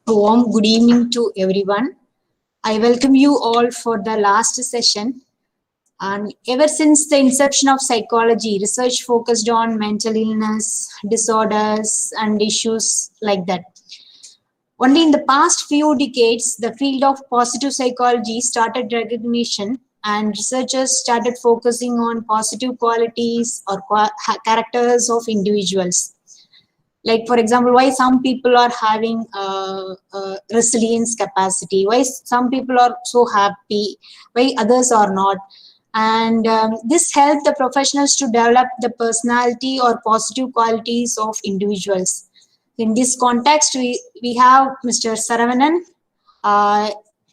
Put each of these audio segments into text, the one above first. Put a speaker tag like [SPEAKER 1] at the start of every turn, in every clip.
[SPEAKER 1] A warm good evening to everyone. I welcome you all for the last session. And ever since the inception of psychology, research focused on mental illness, disorders, and issues like that. Only in the past few decades, the field of positive psychology started recognition, and researchers started focusing on positive qualities or characters of individuals. Like, for example, why some people are having resilience capacity, why some people are so happy, why others are not. And this helped the professionals to develop the personality or positive qualities of individuals. In this context, we have Mr. Saravanan uh,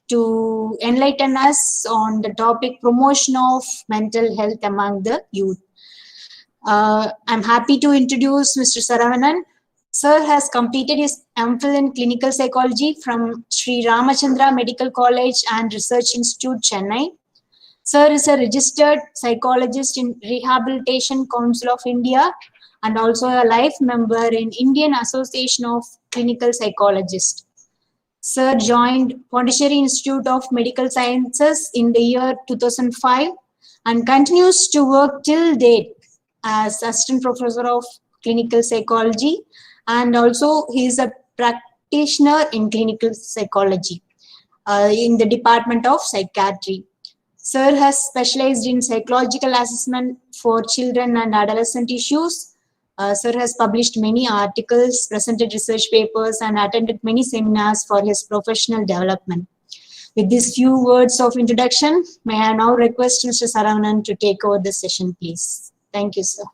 [SPEAKER 1] to enlighten us on the topic promotion of mental health among the youth. I'm happy to introduce Mr. Saravanan. Sir has completed his MPhil in clinical psychology from Sri Ramachandra Medical College and Research Institute, Chennai. Sir is a registered psychologist in Rehabilitation Council of India and also a life member in Indian Association of Clinical Psychologists. Sir joined Pondicherry Institute of Medical Sciences in the year 2005 and continues to work till date as assistant professor of clinical psychology, and also he is a practitioner in clinical psychology in the department of psychiatry. Sir has specialized in psychological assessment for children and adolescent issues. Sir has published many articles, presented research papers, and attended many seminars for his professional development. With these few words of introduction, may I now request Mr. Saravanan to take over the session, please. Thank you, sir.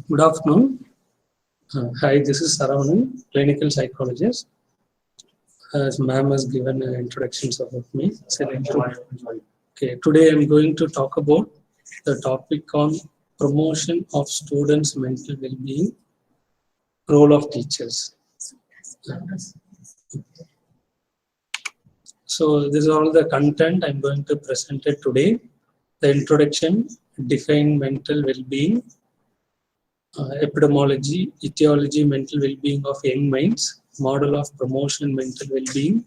[SPEAKER 2] Good afternoon. Hi, this is Saravanan, clinical psychologist. As ma'am has given introductions about me. Okay, today I'm going to talk about the topic on promotion of students' mental well-being, role of teachers. So this is all the content I'm going to present it today. The introduction, define mental well-being, epidemiology, etiology, mental well-being of young minds, model of promotion, mental well-being,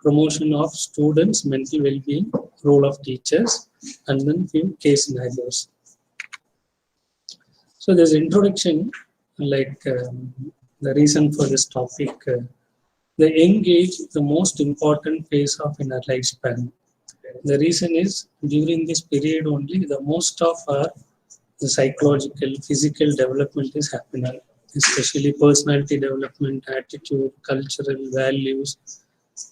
[SPEAKER 2] promotion of students, mental well-being, role of teachers, and then few case scenarios. So there's introduction, like the reason for this topic, the young age, the most important phase of in our lifespan. The reason is during this period only, the most of our the psychological, physical development is happening, especially personality development, attitude, cultural values.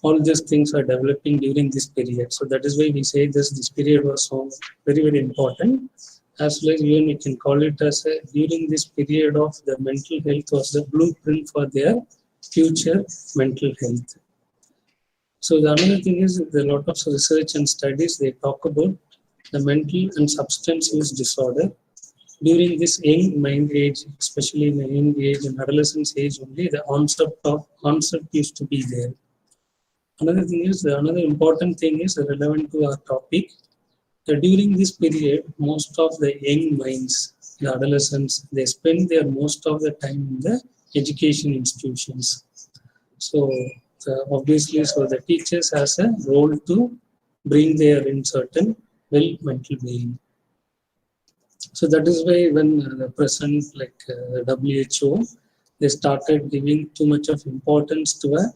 [SPEAKER 2] All these things are developing during this period. So that is why we say this period was so very, very important. As well as even we can call it as during this period of the mental health was the blueprint for their future mental health. So the another thing is a lot of research and studies, they talk about the mental and substance use disorder. During this young mind age, especially in the young age and adolescence age only, the concept used to be there. Another thing is, another important thing is relevant to our topic, that during this period, most of the young minds, the adolescents, they spend their most of the time in the education institutions. So obviously, so the teachers has a role to bring their in certain mental being. So that is why when the present, like WHO, they started giving too much of importance to a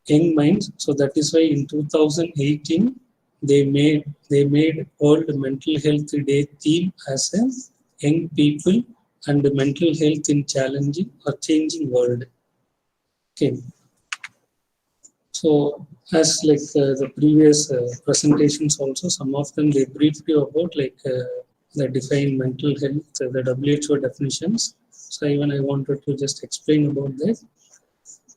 [SPEAKER 2] young minds. So that is why in 2018 they made World Mental Health Day theme as a young people and the mental health in challenging or changing world. Okay. So as like the previous presentations also, some of them they briefed you about like the define mental health, the WHO definitions. So even I wanted to just explain about that.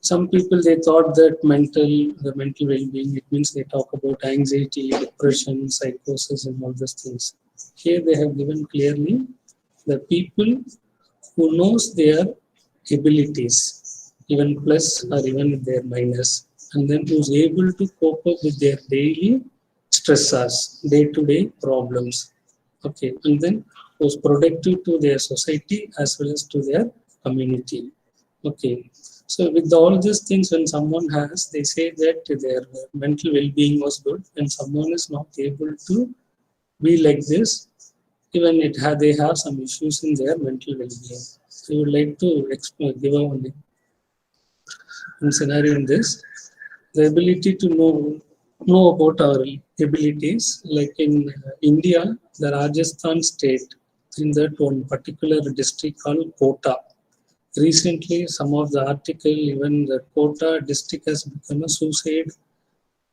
[SPEAKER 2] Some people they thought that the mental well-being, it means they talk about anxiety, depression, psychosis, and all those things. Here they have given clearly the people who knows their abilities, even plus or even their minus, and then who's able to cope up with their daily stressors, day-to-day problems. Okay, and then who's productive to their society as well as to their community. Okay, so with all these things, when someone has, they say that their mental well-being was good, and someone is not able to be like this, even they have some issues in their mental well-being. So I would like to give one scenario in this. The ability to know about our abilities, like in India, the Rajasthan state, in that one particular district called Kota. Recently, some of the article, even the Kota district has become a suicide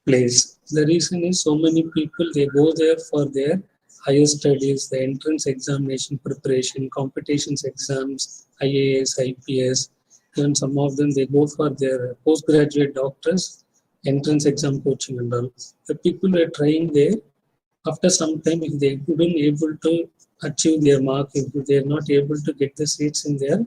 [SPEAKER 2] place. The reason is so many people they go there for their higher studies, the entrance examination preparation, competitions exams, IAS, IPS. Even some of them they go for their postgraduate doctors, entrance exam coaching and all. The people are trying there. After some time, if they couldn't able to achieve their mark, if they are not able to get the seats in their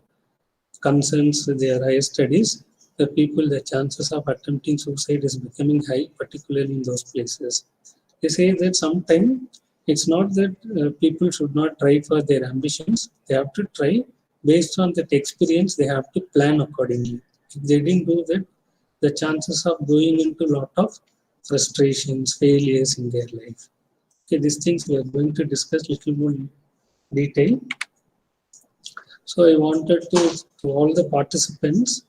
[SPEAKER 2] concerns with their higher studies, the people, the chances of attempting suicide is becoming high, particularly in those places. They say that sometimes it's not that people should not try for their ambitions. They have to try based on that experience. They have to plan accordingly. If they didn't do that, the chances of going into a lot of frustrations, failures in their life. Okay, these things we are going to discuss little more in detail. So I wanted to all the participants,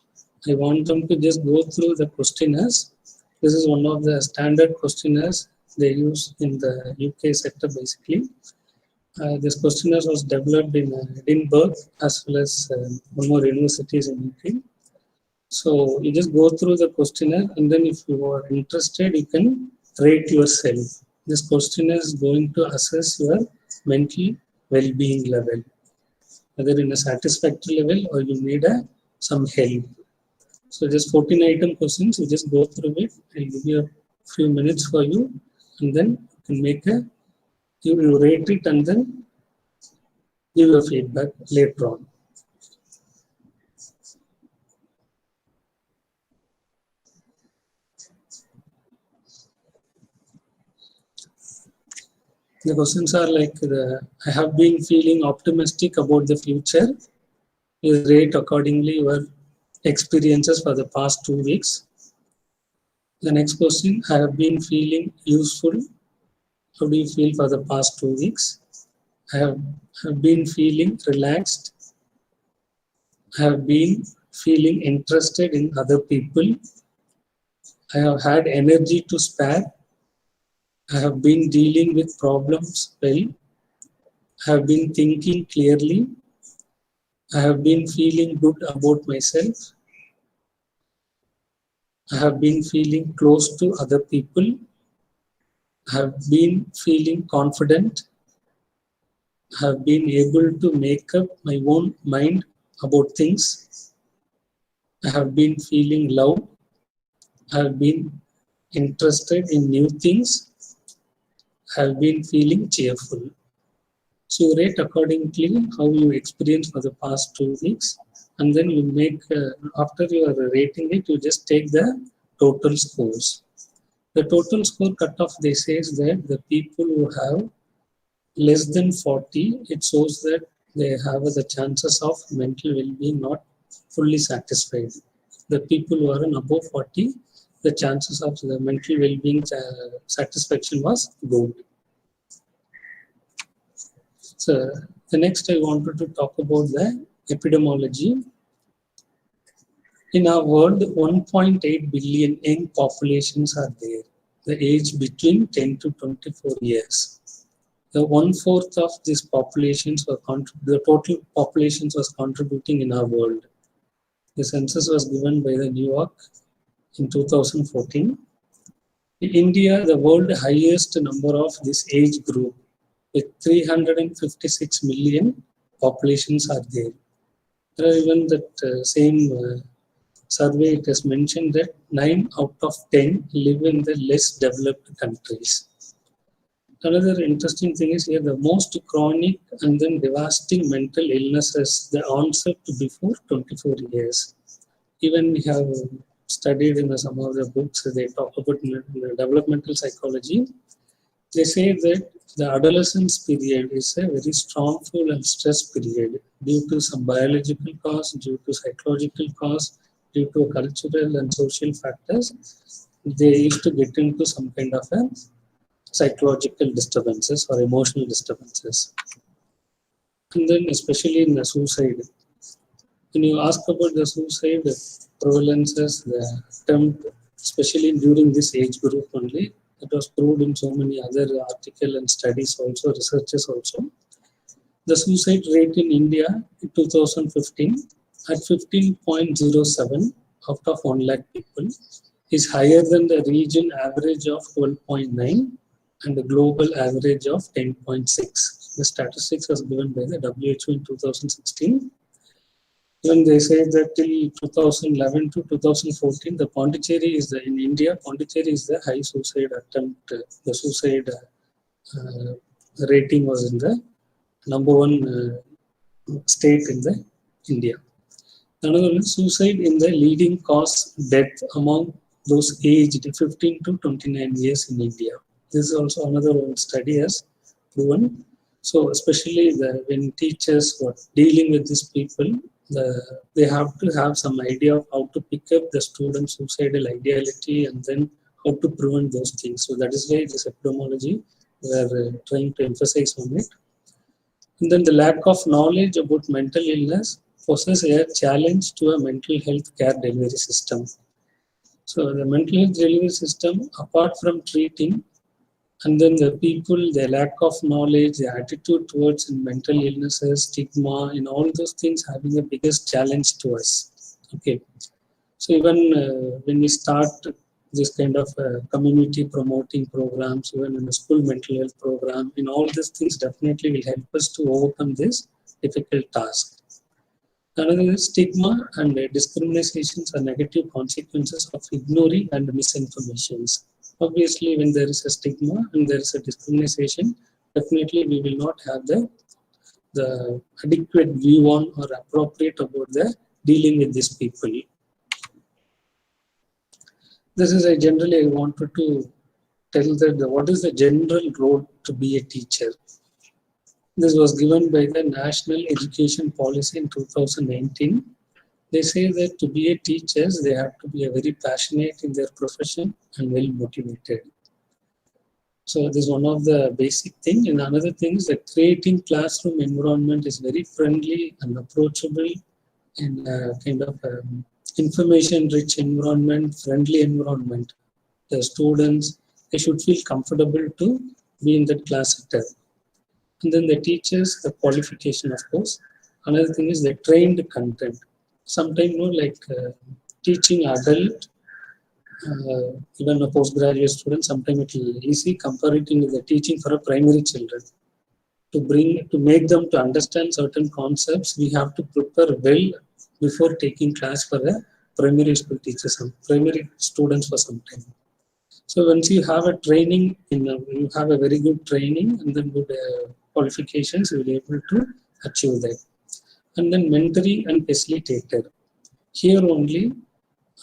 [SPEAKER 2] I want them to just go through the questionnaires. This is one of the standard questionnaires they use in the UK sector basically. This questionnaire was developed in Edinburgh as well as one more universities in UK. So you just go through the questionnaire, and then if you are interested, you can rate yourself. This questionnaire is going to assess your mental well-being level, whether in a satisfactory level or you need some help. So just 14 item questions, you just go through it. I'll give you a few minutes for you, and then you can you rate it and then give your feedback later on. The questions are like, I have been feeling optimistic about the future. You rate accordingly your experiences for the past 2 weeks. The next question, I have been feeling useful. How do you feel for the past 2 weeks? I have been feeling relaxed. I have been feeling interested in other people. I have had energy to spare. I have been dealing with problems well. I have been thinking clearly. I have been feeling good about myself. I have been feeling close to other people. I have been feeling confident. I have been able to make up my own mind about things. I have been feeling love. I have been interested in new things. I have been feeling cheerful. So you rate accordingly how you experience for the past 2 weeks, and then you make, after you are rating it, you just take the total scores. The total score cutoff, they says that the people who have less than 40, it shows that they have the chances of mental well-being not fully satisfied. The people who are above 40, the chances of the mental well-being satisfaction was good. So the next I wanted to talk about the epidemiology. In our world, 1.8 billion young populations are there, the age between 10 to 24 years. The 1/4 of these populations were the total populations was contributing in our world. The census was given by the New York in 2014. In India, the world highest number of this age group with 356 million populations are there. There are even that same survey, it has mentioned that 9 out of 10 live in the less developed countries. Another interesting thing is here the most chronic and then devastating mental illnesses, the onset before 24 years. Even we have studied in some of the books, they talk about developmental psychology. They say that the adolescence period is a very stormful and stress period due to some biological cause, due to psychological cause, due to cultural and social factors. They used to get into some kind of a psychological disturbances or emotional disturbances. And then especially in the suicide, when you ask about the suicide prevalences, the attempt, especially during this age group only, that was proved in so many other articles and studies also, researches also. The suicide rate in India in 2015 at 15.07 out of 1 lakh people is higher than the region average of 12.9 and the global average of 10.6. The statistics was given by the WHO in 2016. When they say that till 2011 to 2014, the Pondicherry is in India, Pondicherry is the high suicide attempt, the suicide rating was in the number one state in the India. Another one, suicide in the leading cause death among those aged 15 to 29 years in India. This is also another one study has proven. So especially when teachers were dealing with these people, they have to have some idea of how to pick up the student suicidal ideality and then how to prevent those things. So that is why this epidemiology we are trying to emphasize on it. And then the lack of knowledge about mental illness poses a challenge to a mental health care delivery system. So the mental health delivery system, apart from treating, and then the people, the lack of knowledge, the attitude towards mental illnesses, stigma, and all those things having the biggest challenge to us. Okay, so even when we start this kind of community promoting programs, even in a school mental health program, in all these things definitely will help us to overcome this difficult task. Another is stigma and discriminations are negative consequences of ignoring and misinformations. Obviously, when there is a stigma and there is a discrimination, definitely we will not have the adequate view on or appropriate about the dealing with these people. This is generally I wanted to tell that what is the general role to be a teacher. This was given by the National Education Policy in 2019. They say that to be a teacher, they have to be very passionate in their profession and well motivated. So this is one of the basic thing. And another thing is that creating classroom environment is very friendly and approachable in a kind of information-rich environment, friendly environment. The students, they should feel comfortable to be in that class setup. And then the teachers, the qualification, of course. Another thing is the trained content. Sometimes, teaching adult, even a postgraduate student, sometimes it is easy comparative with the teaching for a primary children. To make them to understand certain concepts, we have to prepare well before taking class for a primary school teachers, primary students for some time. So once you have a training, you have a very good training and then good qualifications, you will be able to achieve that. And then mentoring and facilitator. Here only,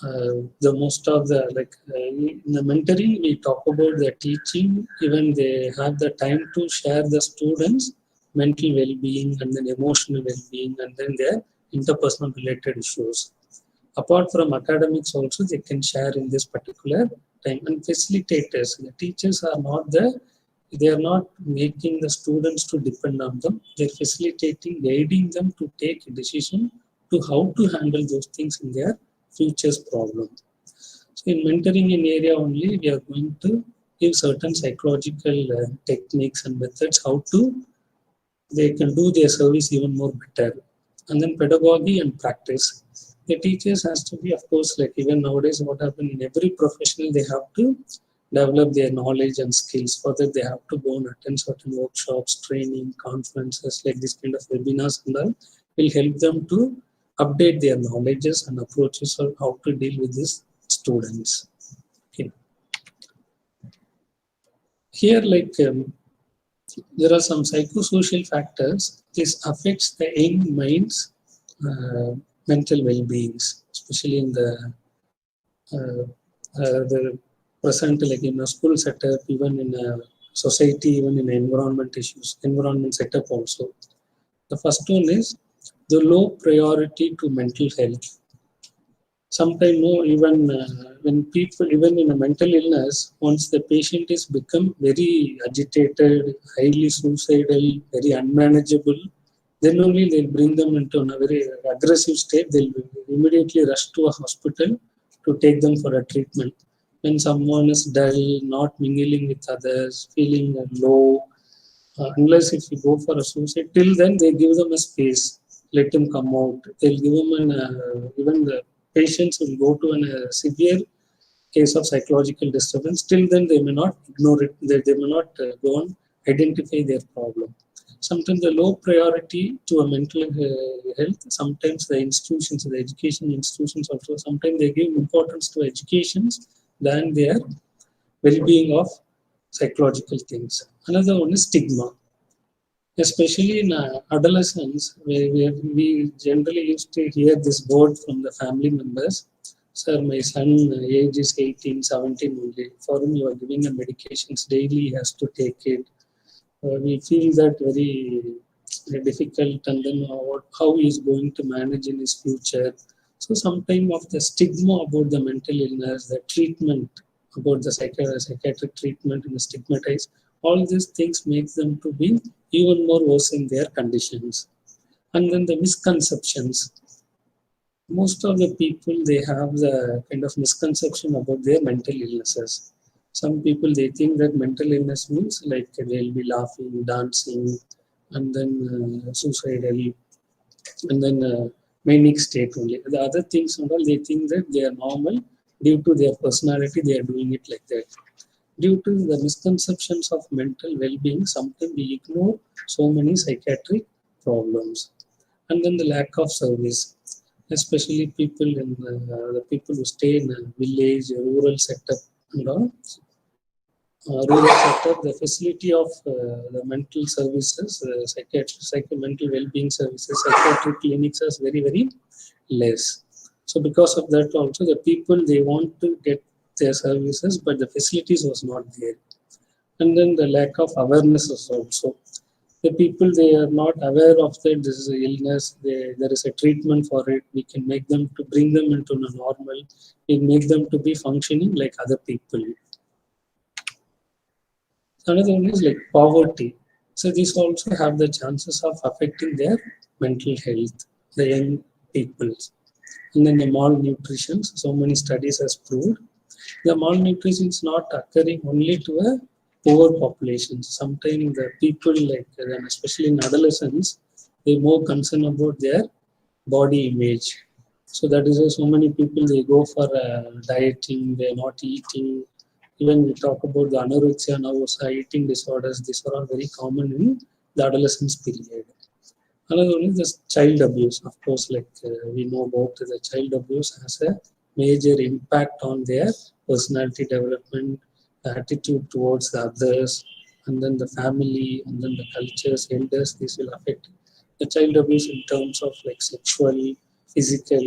[SPEAKER 2] the most of the in the mentoring we talk about the teaching. Even they have the time to share the students' mental well-being and then emotional well-being and then their interpersonal related issues. Apart from academics, also they can share in this particular time. And facilitators, the teachers are not the. They are not making the students to depend on them. They're facilitating, guiding them to take a decision to how to handle those things in their future's problem. So in mentoring in area only, we are going to give certain psychological techniques and methods how to they can do their service even more better. And then pedagogy and practice. The teachers has to be, of course, like even nowadays, what happens in every professional, they have to develop their knowledge and skills. For that, they have to go and attend certain workshops, training, conferences, like this kind of webinars and all will help them to update their knowledges and approaches on how to deal with these students. Okay. Here, There are some psychosocial factors. This affects the young mind's mental well-beings, especially in uh, the present, like in a school setup, even in a society, even in environment issues, environment setup also. The first one is the low priority to mental health. Sometimes, no, even when people, even in a mental illness, once the patient is become very agitated, highly suicidal, very unmanageable, then only they'll bring them into a very aggressive state. They'll immediately rush to a hospital to take them for a treatment. When someone is dull, not mingling with others, feeling low, unless if you go for a suicide, till then they give them a space, let them come out. They'll give them even the patients will go to a severe case of psychological disturbance. Till then they may not ignore it, they may not go on identify their problem. Sometimes the low priority to a mental health, sometimes the institutions, the education institutions also, sometimes they give importance to educations than their well-being of psychological things. Another one is stigma, especially in adolescence, we generally used to hear this word from the family members. Sir, my son age is 18, 17 only. For him, you are giving a medications daily, he has to take it. We feel that very difficult, and then how he is going to manage in his future. So sometime of the stigma about the mental illness, the treatment about the psychiatric treatment and the stigmatized, all these things make them to be even more worse in their conditions. And then the misconceptions. Most of the people, they have the kind of misconception about their mental illnesses. Some people, they think that mental illness means like they'll be laughing, dancing, and then suicidal, and then manic state only. The other things and all, they think that they are normal due to their personality. They are doing it like that. Due to the misconceptions of mental well-being, sometimes we ignore so many psychiatric problems. And then the lack of service, especially people in the people who stay in a village, a rural setup, and all. Rural setup, the facility of the mental services, mental well-being services, psychiatric clinics is very, very less. So because of that also, the people, they want to get their services, but the facilities was not there. And then the lack of awareness is also. The people, they are not aware of that this is an illness, there is a treatment for it, we can make them to bring them into a normal, we make them to be functioning like other people. Another one is like poverty. So these also have the chances of affecting their mental health, the young people. And then the malnutrition. So many studies has proved the malnutrition is not occurring only to a poor population. Sometimes the people, like especially in adolescents, they more concerned about their body image. So that is why so many people, they go for dieting, they're not eating. Even we talk about the anorexia now, eating disorders, these are all very common in the adolescence period. Another one is the child abuse. Of course, like we know about the child abuse has a major impact on their personality development, the attitude towards the others, and then the family, and then the cultures, elders. This will affect the child abuse in terms of like sexual, physical,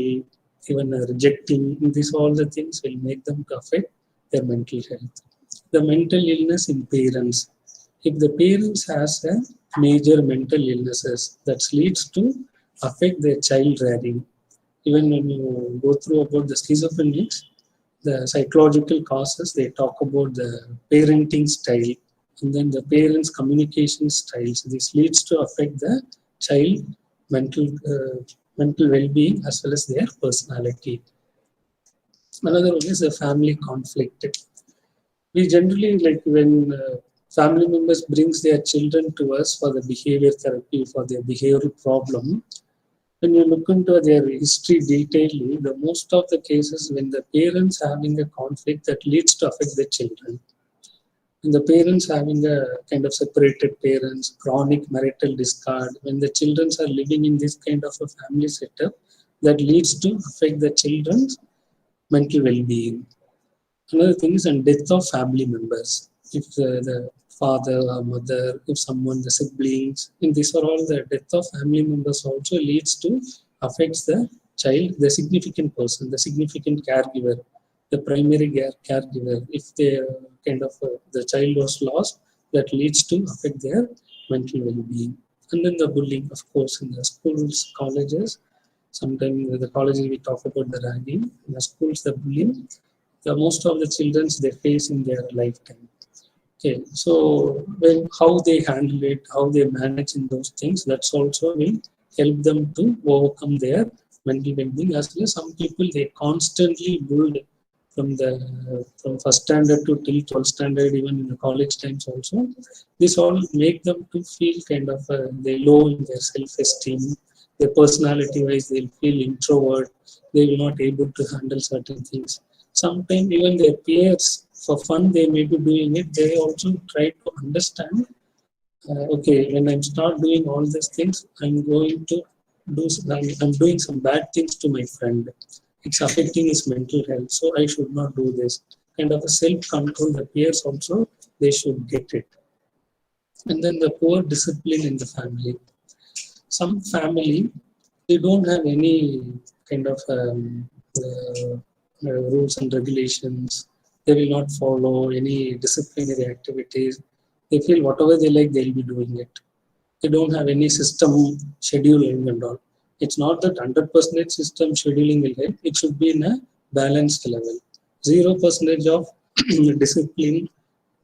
[SPEAKER 2] even rejecting. These all the things will make them to affect their mental health. The mental illness in parents. If the parents has a major mental illnesses, that leads to affect their child rearing. Even when you go through about the schizophrenics, the psychological causes, they talk about the parenting style and then the parents' communication styles. This leads to affect the child mental mental well-being as well as their personality. Another one is the family conflict. We generally, like when family members brings their children to us for the behavior therapy for their behavioral problem, when you look into their history detailedly, the most of the cases when the parents having a conflict, that leads to affect the children, and the parents having a kind of separated parents, chronic marital discord, when the children are living in this kind of a family setup, that leads to affect the children's mental well-being. Another thing is on death of family members. If the father or mother, if someone, the siblings, and these are all the death of family members also leads to affects the child, the significant person, the significant caregiver, the primary caregiver. If they kind of the child was lost, that leads to affect their mental well-being. And then the bullying, of course, in the schools, colleges. Sometimes in the colleges we talk about the ragging. In the schools, the bullying. The most of the children they face in their lifetime. Okay, so when how they handle it, how they manage in those things, that's also will help them to overcome their mental well-being. As well as some people they constantly build from first standard to till 12th standard, even in the college times also. This all make them to feel kind of they low in their self-esteem. Their personality-wise, they'll feel introvert. They will not able to handle certain things. Sometimes even their peers, for fun, they may be doing it. They also try to understand. Okay, when I start doing all these things, I'm going to I'm doing some bad things to my friend. It's affecting his mental health, so I should not do this. Kind of a self-control. The peers also they should get it. And then the poor discipline in the family. Some family they don't have any kind of rules and regulations. They will not follow any disciplinary activities. They feel whatever they like, they'll be doing it. They don't have any system scheduling and all. It's not that 100% system scheduling will help. It should be in a balanced level. 0% of discipline,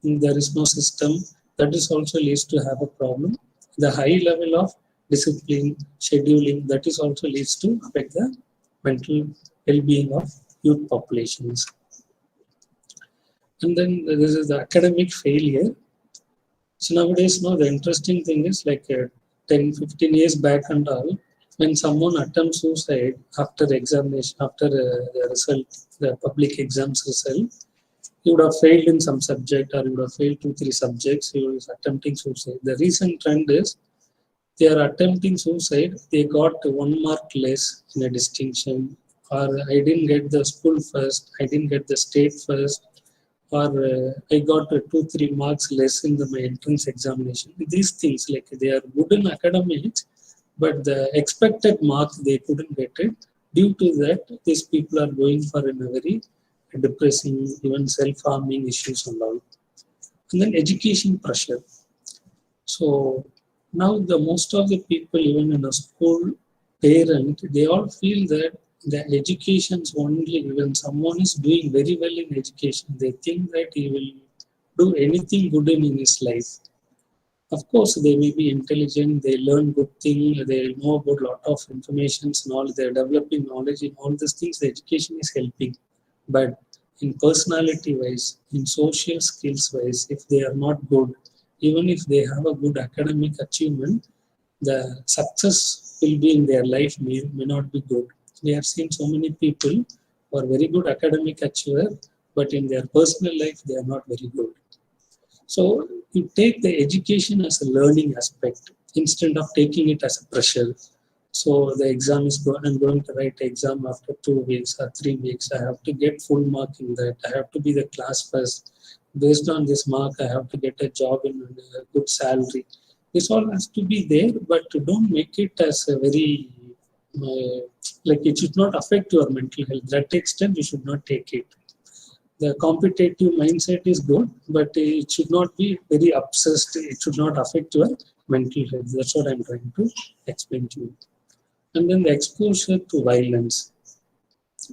[SPEAKER 2] there is no system. That is also leads to have a problem. The high level of discipline, scheduling, that is also leads to affect the mental well-being of youth populations. And then this is the academic failure. So nowadays, no, the interesting thing is like 10, 15 years back and all, when someone attempts suicide after examination, after the result, the public exams result, you would have failed in some subject or you would have failed 2, 3 subjects, you was attempting suicide. The recent trend is they are attempting suicide, they got 1 mark less in a distinction, or I didn't get the school first, I didn't get the state first, or I got 2, 3 marks less in my entrance examination. These things, like they are good in academics, but the expected mark they couldn't get it. Due to that, these people are going for a very depressing, even self-harming issues and all. And then education pressure. So now the most of the people, even in a school parent, they all feel that the education's only when someone is doing very well in education, they think that he will do anything good in his life. Of course, they may be intelligent, they learn good things, they know about a lot of information, knowledge, they're developing knowledge in all these things, the education is helping. But in personality wise, in social skills wise, if they are not good, even if they have a good academic achievement, the success will be in their life may not be good. We have seen so many people who are very good academic achiever, but in their personal life, they are not very good. So you take the education as a learning aspect instead of taking it as a pressure. So the exam is I'm going to write exam after 2 weeks or 3 weeks. I have to get full mark in that. I have to be the class first. Based on this mark, I have to get a job in a good salary. This all has to be there, but don't make it as a very like it should not affect your mental health. That extent, you should not take it. The competitive mindset is good, but it should not be very obsessed. It should not affect your mental health. That's what I'm trying to explain to you. And then the exposure to violence.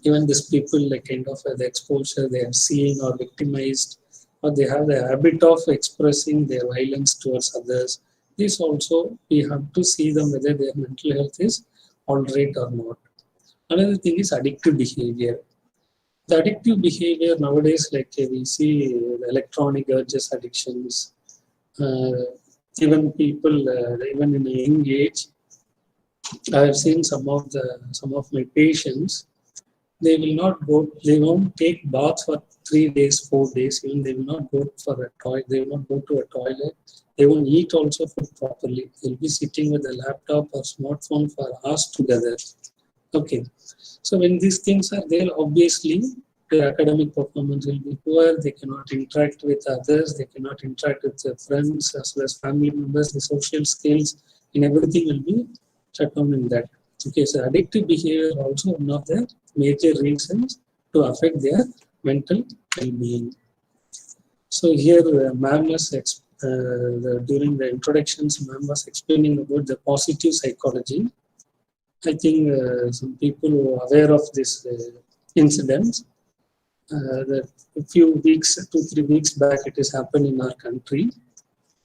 [SPEAKER 2] Even these people, like kind of the exposure they are seeing or victimized, or they have the habit of expressing their violence towards others. This also we have to see them whether their mental health is all right or not. Another thing is addictive behavior. The addictive behavior nowadays, like we see the electronic urges addictions, even people, even in a young age, I have seen some of my patients. They will not go. They won't take baths for 3 days, 4 days. Even they will not go for a toilet. They will not go to a toilet. They won't eat also food properly. They'll be sitting with a laptop or smartphone for hours together. Okay. So when these things are there, obviously their academic performance will be poor, they cannot interact with others, they cannot interact with their friends as well as family members, the social skills and everything will be shut down in that. Okay, so addictive behavior is also one of the major reasons to affect their mental well-being. So here, ma'am was during the introductions, ma'am was explaining about the positive psychology. I think some people who are aware of this incident. That a few weeks, 2-3 weeks back, it has happened in our country.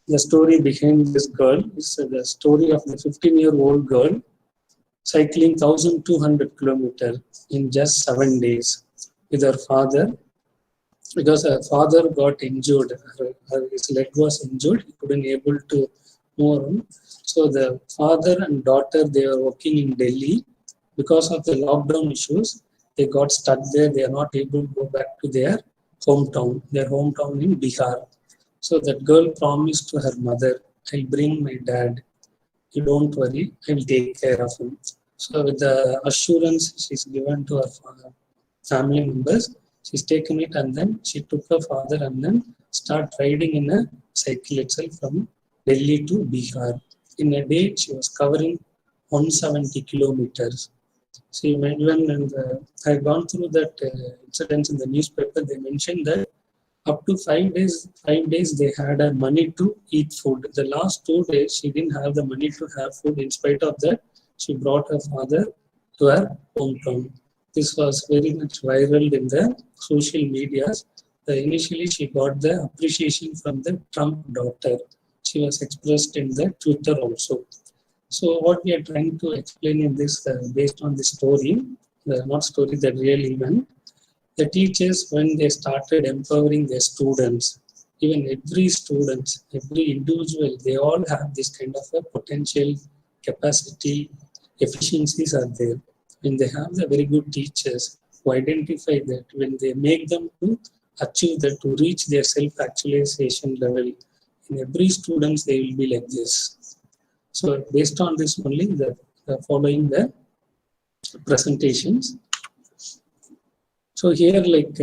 [SPEAKER 2] The story behind this girl is the story of the 15-year-old girl cycling 1,200 kilometers in just 7 days with her father, because her father got injured. His leg was injured. He couldn't able to move on. So the father and daughter, they were working in Delhi. Because of the lockdown issues, they got stuck there. They are not able to go back to their hometown in Bihar. So that girl promised to her mother, I'll bring my dad. You don't worry, I'll take care of him. So with the assurance she's given to her family members, she's taken it and then she took her father and then start riding in a cycle itself from Delhi to Bihar. In a day, she was covering 170 kilometers. See, even I've gone through that incidents in the newspaper. They mentioned that up to 5 days they had money to eat food. The last 2 days she didn't have the money to have food. In spite of that, she brought her father to her hometown. This was very much viral in the social medias. Initially, she got the appreciation from the Trump daughter. She was expressed in the Twitter also. So what we are trying to explain in this, based on the story, not story, the real event, the teachers, when they started empowering their students, even every student, every individual, they all have this kind of a potential, capacity, efficiencies are there. When they have the very good teachers who identify that, when they make them to achieve that, to reach their self-actualization level, in every student they will be like this. So based on this only, the following the presentations. So here, like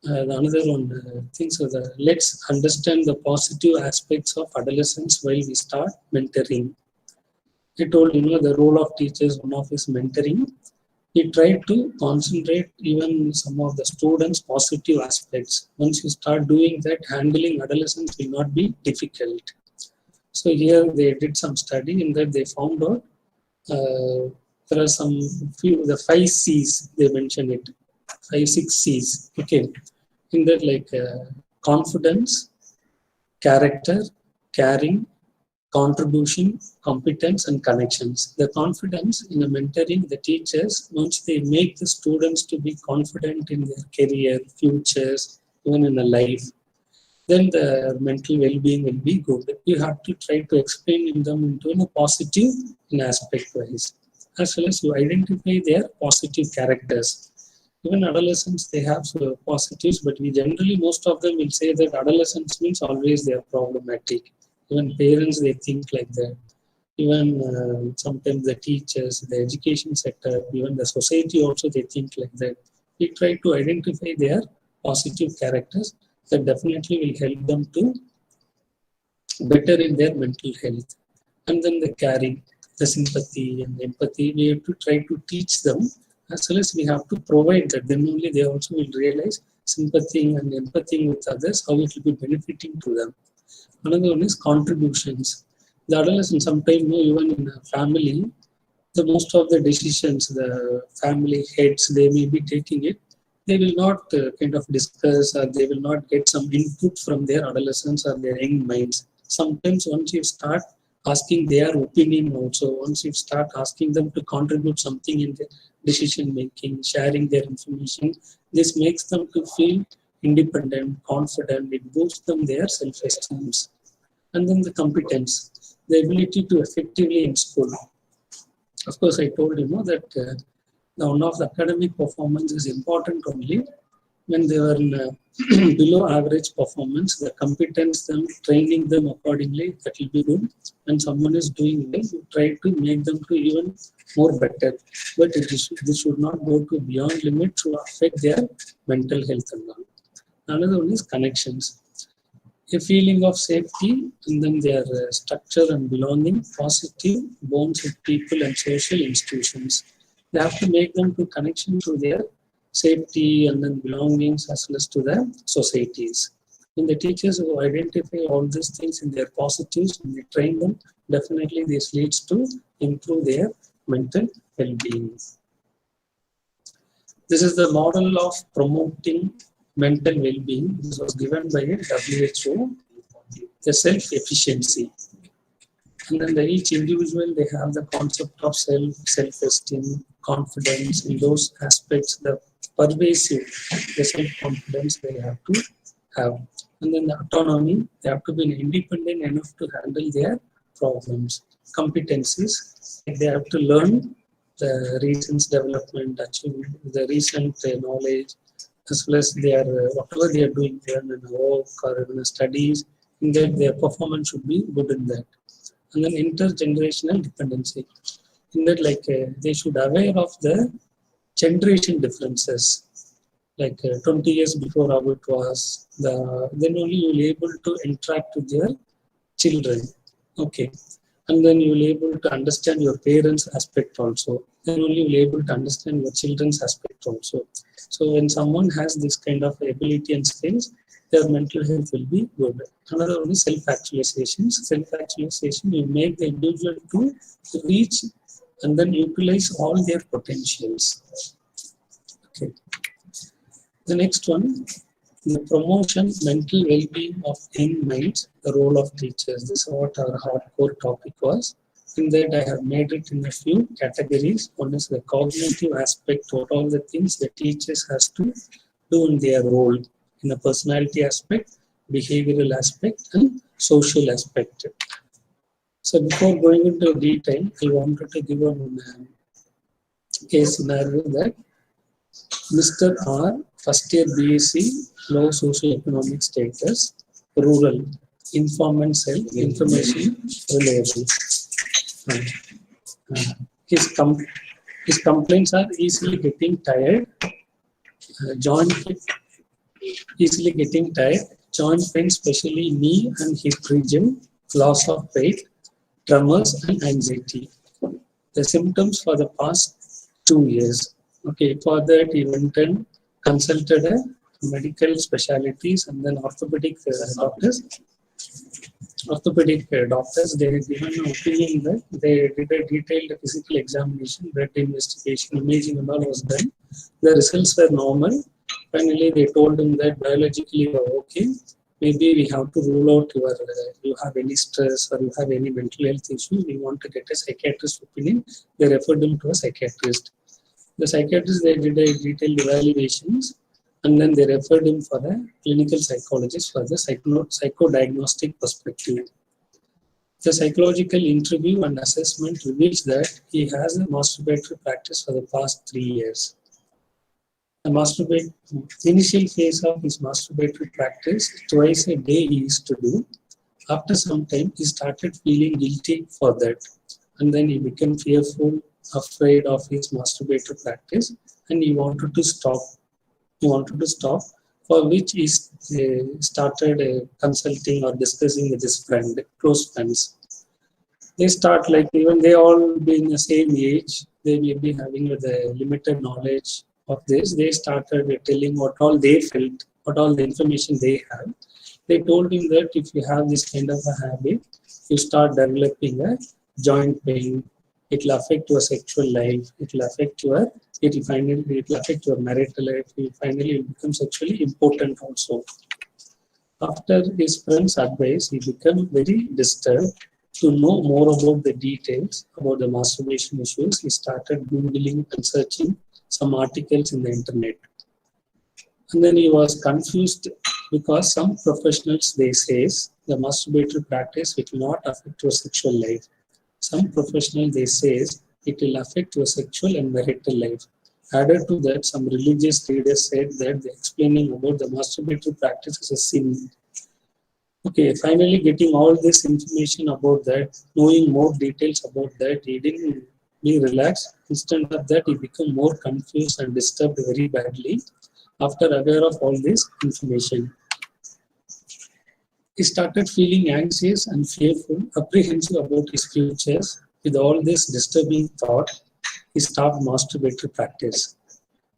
[SPEAKER 2] another one thing, so let's understand the positive aspects of adolescence while we start mentoring. I told the role of teachers, one of is mentoring. We try to concentrate even some of the students' positive aspects. Once you start doing that, handling adolescents will not be difficult. So here they did some study in that they found out there are some few, the 5 C's, they mention it, 5-6 C's. Okay, in that, like confidence, character, caring, contribution, competence, and connections. The confidence in the mentoring, the teachers, once they make the students to be confident in their career, futures, even in a life, then the mental well-being will be good. You have to try to explain them into a positive in aspect wise, as well as you identify their positive characters. Even adolescents, they have positives, but we generally, most of them will say that adolescents means always they are problematic. Even parents, they think like that. Even sometimes the teachers, the education sector, even the society also, they think like that. We try to identify their positive characters that definitely will help them to better in their mental health. And then the caring, the sympathy and empathy, we have to try to teach them, as well as we have to provide that. Then only they also will realize sympathy and empathy with others, how it will be benefiting to them. Another one is contributions. The adolescents sometimes know, even in a family, the most of the decisions, the family heads, they may be taking it. They will not kind of discuss, or they will not get some input from their adolescents or their young minds. Sometimes once you start asking their opinion also, once you start asking them to contribute something in the decision making, sharing their information, this makes them to feel independent, confident, it boosts them their self-esteem. And then the competence, the ability to effectively in school. Of course, I told that one of the academic performance is important only, when they were in below average performance, the competence them, training them accordingly, that will be good. When someone is doing well, you try to make them to even more better. But this should not go to beyond limit to affect their mental health and all. Another one is connections. A feeling of safety, and then their structure and belonging, positive bonds with people and social institutions. They have to make them to connection to their safety and then belongings as well as to the societies. When the teachers who identify all these things in their positives and they train them, definitely this leads to improve their mental well-being. This is the model of promoting mental well-being. This was given by a WHO, the self-efficiency. And then each individual, they have the concept of self-esteem, confidence in those aspects, the pervasive, the self-confidence they have to have. And then the autonomy, they have to be independent enough to handle their problems. Competencies, they have to learn the recent development, achievement, the recent knowledge, as well as their whatever they are doing, they are in work or in studies, in that their performance should be good in that. And then intergenerational dependency, in that they should aware of the generation differences. 20 years before how it was, then only you will able to interact with your children. Okay. And then you will able to understand your parents' aspect also. Then only you will able to understand your children's aspect also. So when someone has this kind of ability and skills, their mental health will be good. Another one is self-actualization. Self-actualization, you make the individual to reach and then utilize all their potentials. Okay. The next one, the promotion mental well-being of young minds, the role of teachers. This is what our hardcore topic was. In that I have made it in a few categories. One is the cognitive aspect, what all the things the teachers has to do in their role, in the personality aspect, behavioral aspect, and social aspect. So before going into detail, I wanted to give a case scenario that Mr. R, first year BSc, low socioeconomic status, rural, informant self, information reliable. His, his complaints are easily getting tired, joint easily getting tired, joint pain, especially knee and hip region, loss of weight, tremors, and anxiety. The symptoms for the past 2 years. Okay, for that he went and consulted a medical specialties and then orthopedic doctors. They had given an opinion that they did a detailed physical examination, blood investigation, imaging and all was done. The results were normal. Finally, they told him that biologically you are okay. Maybe we have to rule out you have any stress or you have any mental health issue. We want to get a psychiatrist opinion. They referred him to a psychiatrist. The psychiatrist, they did a detailed evaluations and then they referred him for a clinical psychologist for the psychodiagnostic perspective. The psychological interview and assessment reveals that he has a masturbatory practice for the past 3 years. The initial phase of his masturbatory practice, twice a day he used to do. After some time, he started feeling guilty for that. And then he became fearful, afraid of his masturbatory practice, and he wanted to stop. For which he started consulting or discussing with his close friends. They start even they all be in the same age, they may be having the limited knowledge of this. They started telling what all they felt, what all the information they have. They told him that if you have this kind of a habit, you start developing a joint pain. It will affect your sexual life. It will affect your marital life. It will become sexually important also. After his friend's advice, he became very disturbed. To know more about the details about the masturbation issues, he started Googling and searching some articles in the internet. And then he was confused because some professionals, they say the masturbatory practice will not affect your sexual life. Some professionals, they say it will affect your sexual and marital life. Added to that, some religious leaders said that the explaining about the masturbatory practice is a sin. Okay, finally getting all this information about that, knowing more details about that, he didn't be relaxed. Instead of that, he became more confused and disturbed very badly after aware of all this information. He started feeling anxious and fearful, apprehensive about his futures. With all this disturbing thought, he stopped masturbatory practice.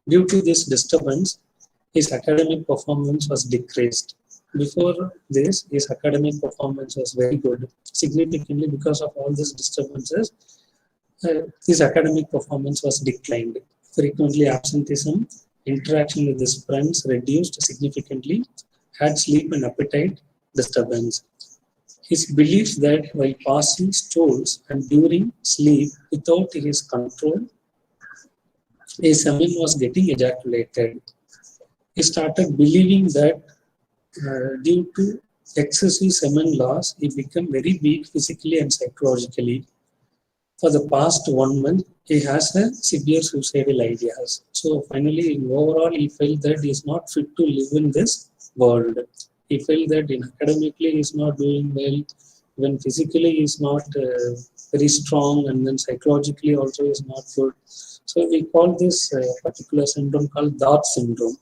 [SPEAKER 2] Due to this disturbance, his academic performance was decreased. Before this, his academic performance was very good. Significantly, because of all these disturbances, his academic performance was declined. Frequently absenteeism, interaction with his friends reduced significantly, had sleep and appetite disturbance. His belief that while passing stools and during sleep without his control, a semen was getting ejaculated. He started believing that due to excessive semen loss, he became very weak physically and psychologically. For the past 1 month, he has a severe suicidal ideas. So finally, in overall, he felt that he is not fit to live in this world. He felt that in academically he is not doing well, when physically he is not very strong, and then psychologically also is not good. So we call this particular syndrome called Dart syndrome.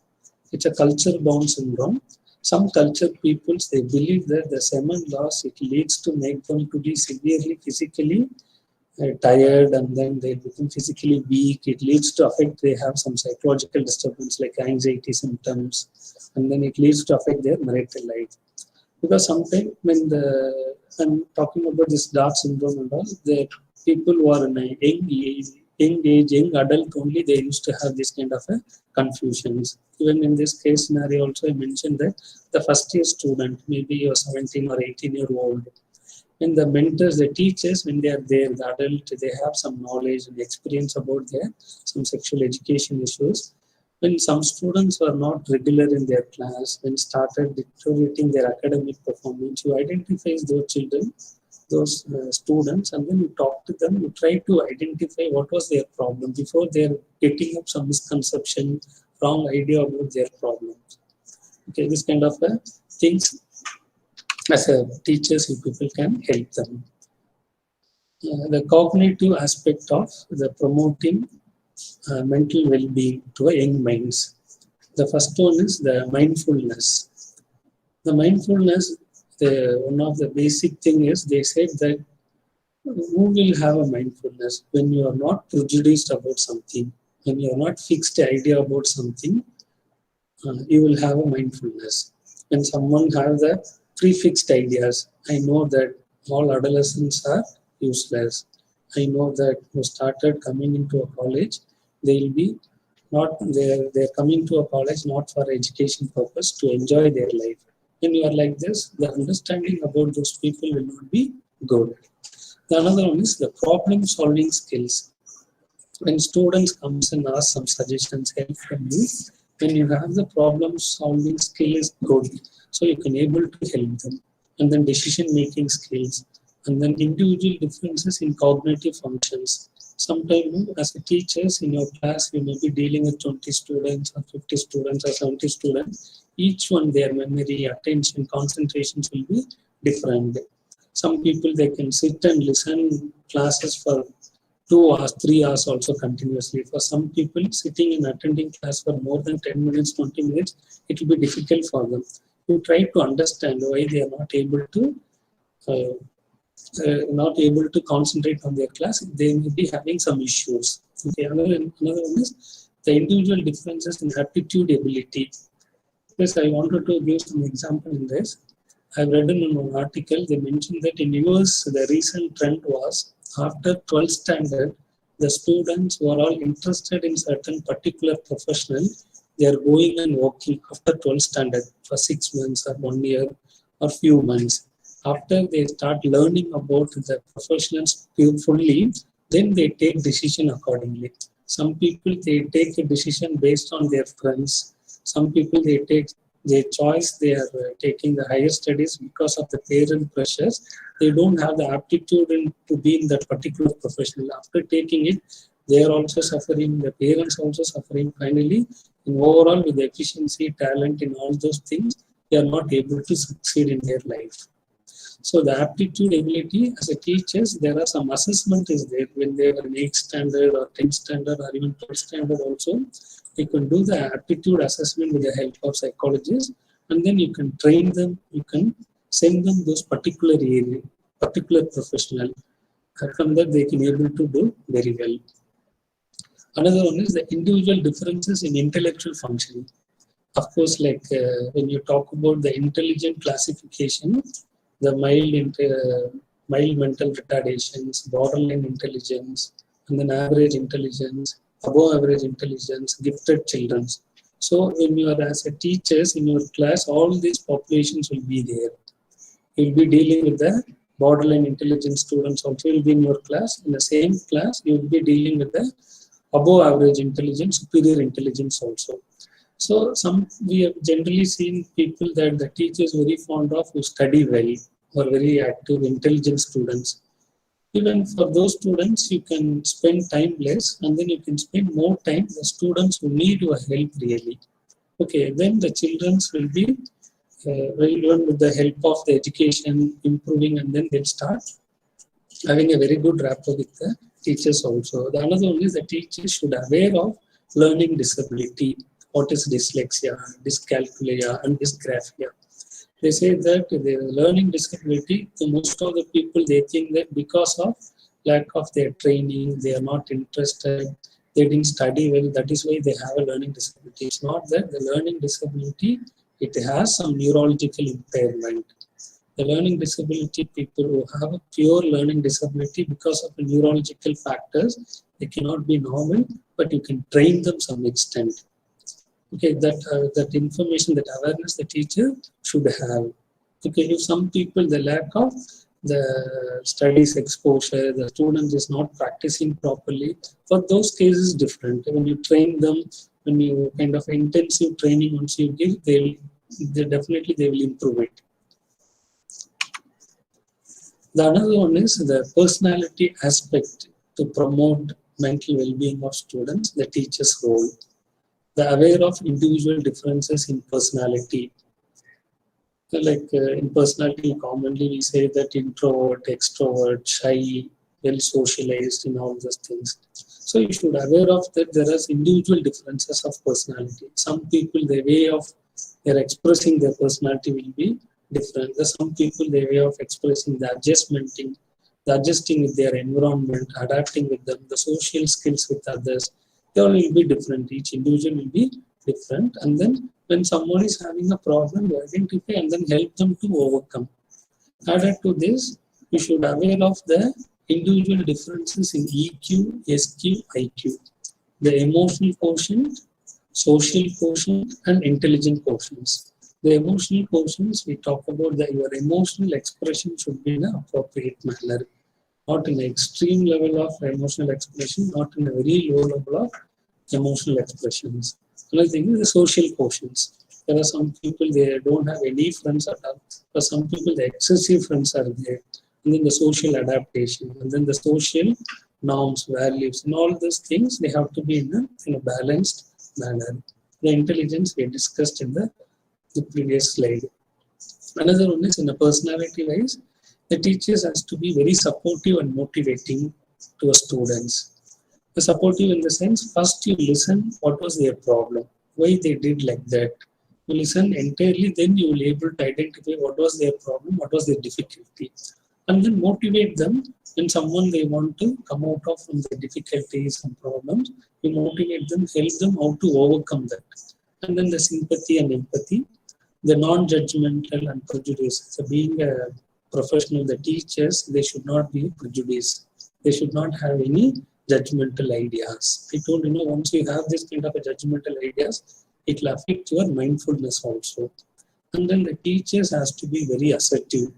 [SPEAKER 2] It's a culture-bound syndrome. Some culture peoples, they believe that the semen loss, it leads to make them to be severely physically tired, and then they become physically weak. It leads to affect, they have some psychological disturbance like anxiety symptoms, and then it leads to affect their marital life. Because sometimes when I'm talking about this Dart syndrome and all, the people who are in a young adult only, they used to have this kind of a confusions. Even in this case scenario also, I mentioned that the first year student, maybe you're 17 or 18-year-old, and the mentors, the teachers, when they are there, the adult, they have some knowledge and experience about their some sexual education issues. When some students were not regular in their class, when started deteriorating their academic performance, you identify those children, those students, and then you talk to them, you try to identify what was their problem before they're getting up some misconception, wrong idea about their problems. Okay, this kind of things as a teachers, you people can help them. The cognitive aspect of the promoting mental well-being to young minds. The first one is the mindfulness. The mindfulness, one of the basic thing is they said that who will have a mindfulness when you are not prejudiced about something, when you are not fixed idea about something, you will have a mindfulness. When someone has the prefixed ideas, I know that all adolescents are useless. I know that who started coming into a college, they will be not they're coming to a college not for education purpose, to enjoy their life. When you are like this, the understanding about those people will not be good. The another one is the problem solving skills. When students comes and ask some suggestions, help from you, when you have the problem solving skill is good, so you can able to help them. And then decision making skills, and then individual differences in cognitive functions. Sometimes as a teachers in your class, you may be dealing with 20 students or 50 students or 70 students. Each one, their memory, attention, concentrations will be different. Some people, they can sit and listen classes for 2 hours, 3 hours also continuously. For some people, sitting and attending class for more than 10 minutes, 20 minutes, it will be difficult for them. You try to understand why they are uh, not able to concentrate on their class. They may be having some issues. Okay, another one is the individual differences in aptitude ability. Yes, I wanted to give some example in this. I've read in an article, they mentioned that in US, the recent trend was after 12th standard, the students who are all interested in certain particular professional, they are going and working after 12th standard for 6 months or 1 year or few months. After they start learning about the professionals fully, then they take decision accordingly. Some people, they take a decision based on their friends. Some people, they take their choice, they are taking the higher studies because of the parent pressures. They don't have the aptitude to be in that particular professional. After taking it, They are also suffering, the parents also suffering. Finally, in overall, with the efficiency, talent, in all those things, they are not able to succeed in their life. So the aptitude ability as a teachers, there are some assessment is there when they are in 8th standard or 10th standard or even 12th standard also. You can do the aptitude assessment with the help of psychologists, and then you can train them, you can send them those particular area, particular professional. From that they can able to do very well. Another one is the individual differences in intellectual functioning. Of course, like when you talk about the intelligent classification, the mild mental retardations, borderline intelligence, and then average intelligence, above average intelligence, gifted children. So when you are as a teachers in your class, all these populations will be there. You will be dealing with the borderline intelligence students also will be in your class. In the same class, you will be dealing with the above average intelligence, superior intelligence also. So we have generally seen people that the teachers very fond of who study well or very active, intelligent students. Even for those students, you can spend time less and then you can spend more time the students who need your help really. Okay, then the children will be will learn with the help of the education improving, and then they'll start having a very good rapport with the teachers also. The another one is the teachers should aware of learning disability. What is dyslexia, dyscalculia, and dysgraphia? They say that the learning disability, the most of the people they think that because of lack of their training, they are not interested, they didn't study well, that is why they have a learning disability. It's not that the learning disability, it has some neurological impairment. The learning disability people who have a pure learning disability because of the neurological factors, they cannot be normal, but you can train them some extent. Okay, that information, that awareness the teacher should have. Okay, if some people the lack of the studies exposure, the student is not practicing properly, for those cases different. When you train them, when you kind of intensive training once you give, they definitely they will improve it. The another one is the personality aspect to promote mental well-being of students, the teacher's role. The aware of individual differences in personality. Like in personality, commonly we say that introvert, extrovert, shy, well socialized, and all those things. So you should aware of that there are individual differences of personality. Some people, their way of they're expressing their personality will be different. There's some people, their way of expressing the adjusting with their environment, adapting with them, the social skills with others, they all will be different. Each individual will be different. And then when someone is having a problem, you identify and then help them to overcome. Added to this, you should be aware of the individual differences in EQ, SQ, IQ, the emotional quotient, social quotient, and intelligent quotients. The emotional quotients, we talk about that your emotional expression should be in an appropriate manner, not in an extreme level of emotional expression, not in a very low level of emotional expressions. Another thing is the social quotients. There are some people, they don't have any friends at all. For some people, the excessive friends are there. And then the social adaptation, and then the social norms, values, and all those things, they have to be in a balanced manner. The intelligence we discussed in the previous slide. Another one is in a personality wise, the teachers has to be very supportive and motivating to students. The supportive in the sense, first you listen what was their problem, why they did like that. You listen entirely, then you will be able to identify what was their problem, what was their difficulty. And then motivate them when someone they want to come out of from the difficulties and problems, you motivate them, help them how to overcome that. And then the sympathy and empathy, the non-judgmental and prejudice. So being a professional, the teachers, they should not be prejudiced. They should not have any judgmental ideas. I told once you have this kind of a judgmental ideas, it will affect your mindfulness also. And then the teachers has to be very assertive.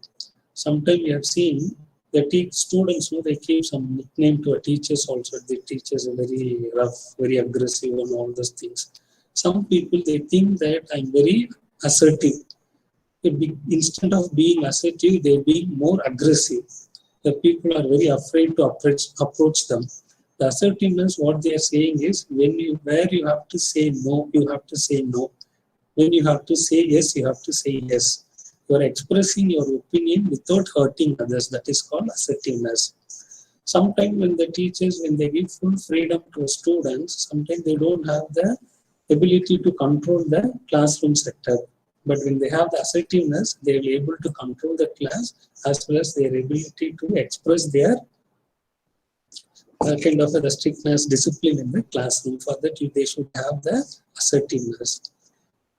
[SPEAKER 2] Sometimes we have seen the students, they keep some nickname to a teachers also. The teachers are very rough, very aggressive and all those things. Some people, they think that I'm very assertive. Instead of being assertive, they're being more aggressive. The people are very afraid to approach them. The assertiveness, what they are saying is, where you have to say no, you have to say no. When you have to say yes, you have to say yes. You are expressing your opinion without hurting others. That is called assertiveness. Sometimes when the teachers, when they give full freedom to students, sometimes they don't have the ability to control the classroom setup. But when they have the assertiveness, they will be able to control the class as well as their ability to express their kind of the strictness, discipline in the classroom. For that, they should have the assertiveness.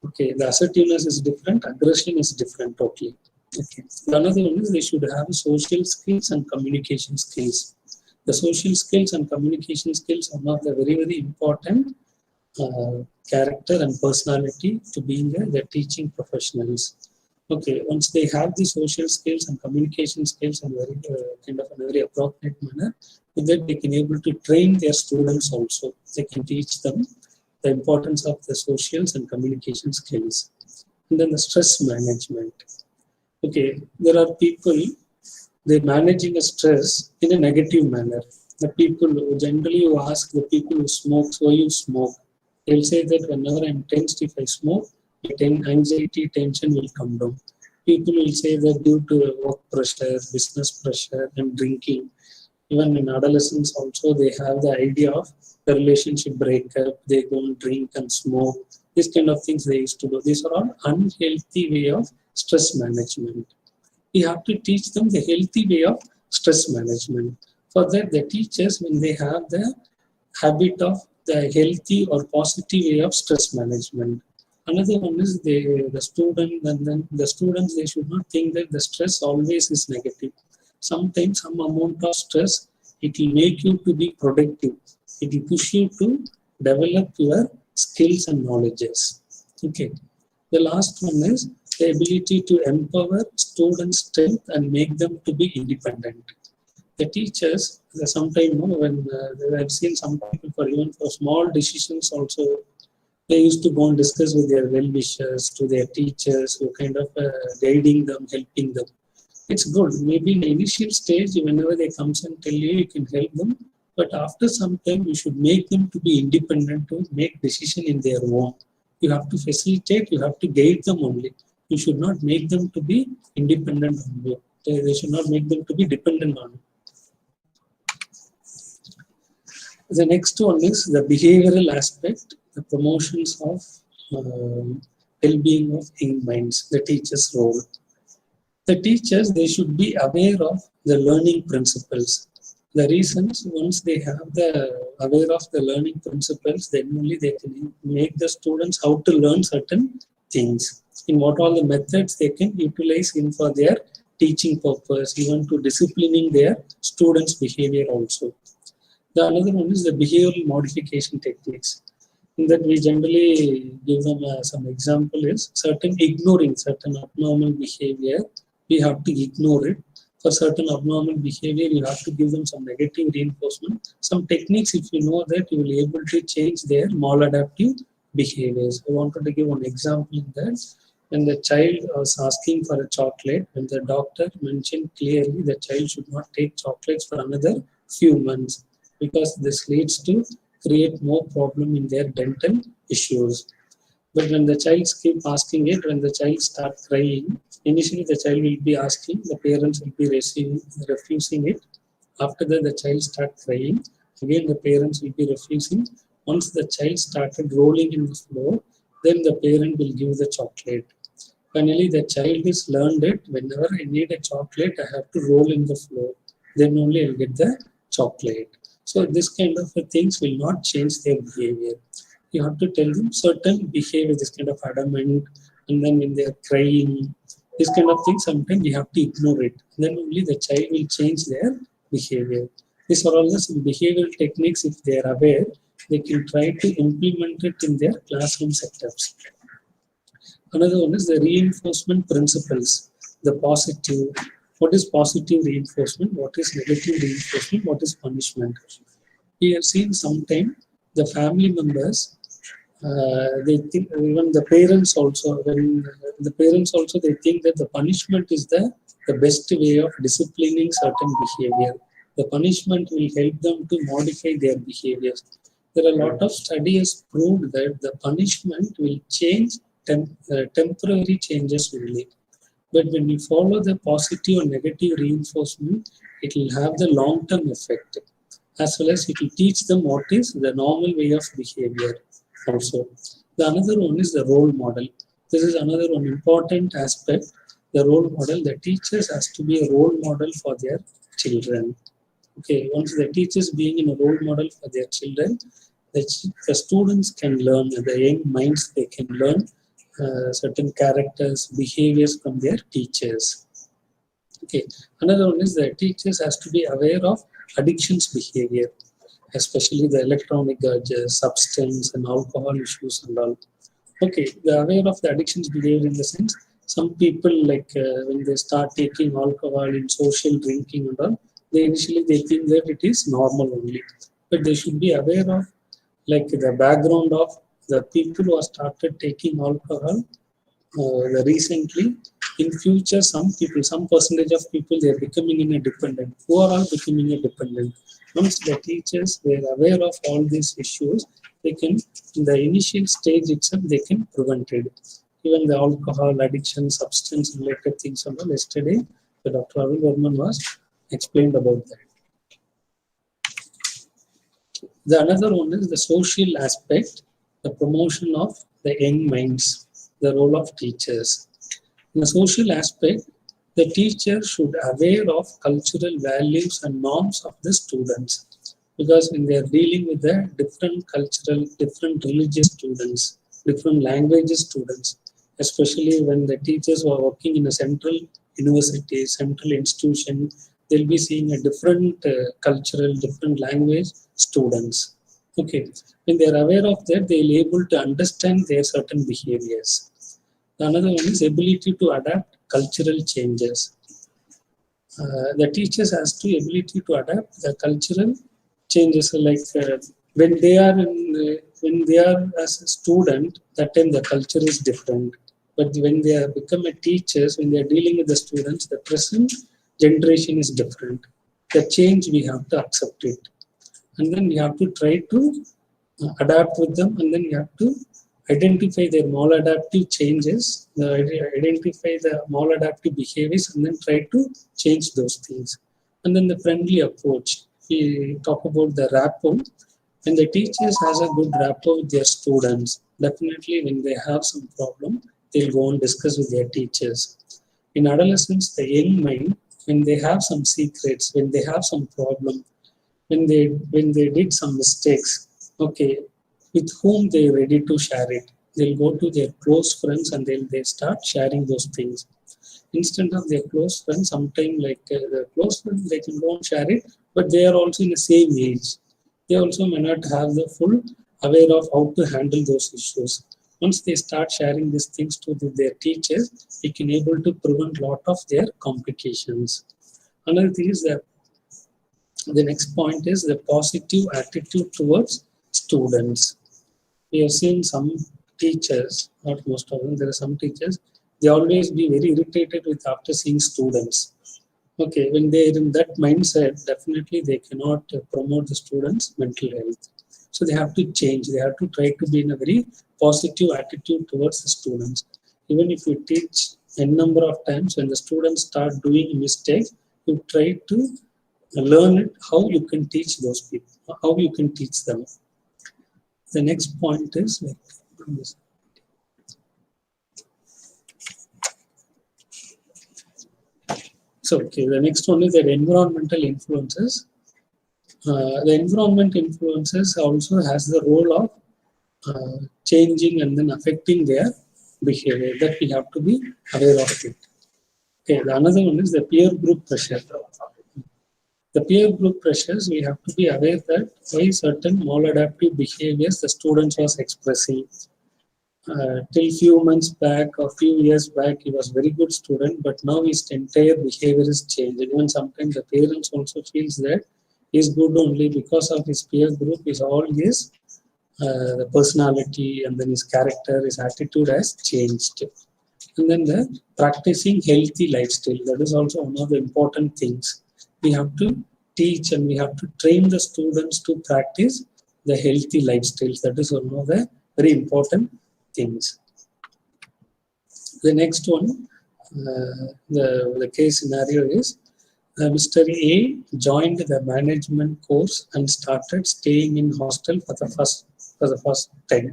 [SPEAKER 2] Okay, the assertiveness is different, aggression is different totally. Okay. Another one is they should have social skills and communication skills. The social skills and communication skills are not the very, very important character and personality to being the teaching professionals. Okay, once they have the social skills and communication skills in very kind of a very appropriate manner, with that they can able to train their students also. They can teach them the importance of the socials and communication skills. And then the stress management. Okay, there are people, they're managing a stress in a negative manner. The people who generally you ask the people who smoke, why you smoke? They'll say that whenever I'm tensed, if I smoke, anxiety, tension will come down. People will say that due to work pressure, business pressure, and drinking. Even in adolescence also, they have the idea of the relationship breakup. They go and drink and smoke. These kind of things they used to do. These are all unhealthy way of stress management. We have to teach them the healthy way of stress management. For that, the teachers, when they have the habit of the healthy or positive way of stress management. Another one is the student, and then the students, they should not think that the stress always is negative. Sometimes some amount of stress, it will make you to be productive. It will push you to develop your skills and knowledges. Okay. The last one is the ability to empower students' strength and make them to be independent. The teachers, sometimes when I've seen some people for even for small decisions also, they used to go and discuss with their well-wishers, to their teachers, who kind of guiding them, helping them. It's good. Maybe in the initial stage, whenever they comes and tell you, you can help them. But after some time, you should make them to be independent, to make decision in their own. You have to facilitate, you have to guide them only. You should not make them to be independent on you. They should not make them to be dependent on you. The next one is the behavioral aspect, the promotions of well-being of young minds, the teacher's role. The teachers, they should be aware of the learning principles. The reasons, once they have the aware of the learning principles, then only they can make the students how to learn certain things. In what all the methods they can utilize in for their teaching purpose, even to disciplining their students' behavior also. The another one is the behavioral modification techniques. In that we generally give them some example is ignoring certain abnormal behavior. We have to ignore it. For certain abnormal behavior, you have to give them some negative reinforcement. Some techniques, if you know that, you will be able to change their maladaptive behaviors. I wanted to give one example in that. When the child was asking for a chocolate, and the doctor mentioned clearly the child should not take chocolates for another few months, because this leads to create more problem in their dental issues. But when the child keep asking it, when the child starts crying, initially the child will be asking, the parents will be refusing it. After that, the child starts crying. Again, the parents will be refusing. Once the child started rolling in the floor, then the parent will give the chocolate. Finally, the child is learned it. Whenever I need a chocolate, I have to roll in the floor. Then only I'll get the chocolate. So this kind of things will not change their behavior. You have to tell them certain behavior, this kind of adamant, and then when they are crying, this kind of thing, sometimes you have to ignore it. Then only the child will change their behavior. These are all the some behavioral techniques. If they are aware, they can try to implement it in their classroom setups. Another one is the reinforcement principles, the positive. What is positive reinforcement? What is negative reinforcement? What is punishment? We have seen sometime the family members, they think, even the parents also, when the parents also, they think that the punishment is the best way of disciplining certain behavior. The punishment will help them to modify their behaviors. There are a lot of studies proved that the punishment will change temporary changes only. But when you follow the positive and negative reinforcement, it will have the long-term effect, as well as it will teach them what is the normal way of behavior also. The another one is the role model. This is another one important aspect. The role model, the teachers has to be a role model for their children. Okay, once the teachers being in a role model for their children, the students can learn, the young minds, they can learn certain characters, behaviors from their teachers. Okay, another one is the teachers has to be aware of addictions behavior, especially the electronic gadgets, substance and alcohol issues and all. Okay, they're aware of the addictions behavior in the sense some people like when they start taking alcohol in social drinking and all, they initially they think that it is normal only, but they should be aware of like the background of the people who have started taking alcohol recently. In future, some people, some percentage of people, they are becoming in a dependent. Who are all becoming a dependent? Once the teachers were aware of all these issues, they can, in the initial stage itself, they can prevent it. Even the alcohol addiction, substance related things and all. Yesterday, the Dr. Ravi Varman was explained about that. The another one is the social aspect, the promotion of the young minds, the role of teachers. In the social aspect, the teacher should aware of cultural values and norms of the students, because when they are dealing with the different cultural, different religious students, different languages students, especially when the teachers who are working in a central university, central institution, they'll be seeing a different cultural, different language students. Okay, when they are aware of that, they'll be able to understand their certain behaviors. Another one is ability to adapt cultural changes. The teachers has to ability to adapt the cultural changes. Like when they are as a student, that time the culture is different. But when they are become a teachers, when they are dealing with the students, the present generation is different. The change we have to accept it, and then we have to try to adapt with them, and then you have to identify their maladaptive changes, identify the maladaptive behaviors, and then try to change those things. And then the friendly approach. We talk about the rapport. When the teachers has a good rapport with their students, definitely when they have some problem, they'll go and discuss with their teachers. In adolescence, the young mind, when they have some secrets, when they have some problem, when they did some mistakes, okay, with whom they're ready to share it. They'll go to their close friends and they start sharing those things. Instead of their close friends, sometimes like the close friends, they can go and share it, but they are also in the same age. They also may not have the full aware of how to handle those issues. Once they start sharing these things to their teachers, they can able to prevent a lot of their complications. Another thing is that the next point is the positive attitude towards students. We have seen some teachers, not most of them, there are some teachers, they always be very irritated with after seeing students. Okay, when they are in that mindset, definitely they cannot promote the students' mental health. So they have to change. They have to try to be in a very positive attitude towards the students. Even if you teach a number of times, when the students start doing mistakes, you try to learn it, how you can teach those people, how you can teach them. The next point is the next one is that environmental influences. The environment influences also has the role of changing and then affecting their behavior, that we have to be aware of it. Okay, the another one is the peer group pressure. The peer group pressures, we have to be aware that why certain maladaptive behaviors the students was expressing. Till few months back or few years back, he was very good student, but now his entire behavior is changed. And even sometimes the parents also feels that he's good only because of his peer group, is all his the personality and then his character, his attitude has changed. And then the practicing healthy lifestyle, that is also one of the important things. We have to teach and we have to train the students to practice the healthy lifestyles. That is one of the very important things. The next one, the case scenario is Mr. A joined the management course and started staying in hostel for the first time.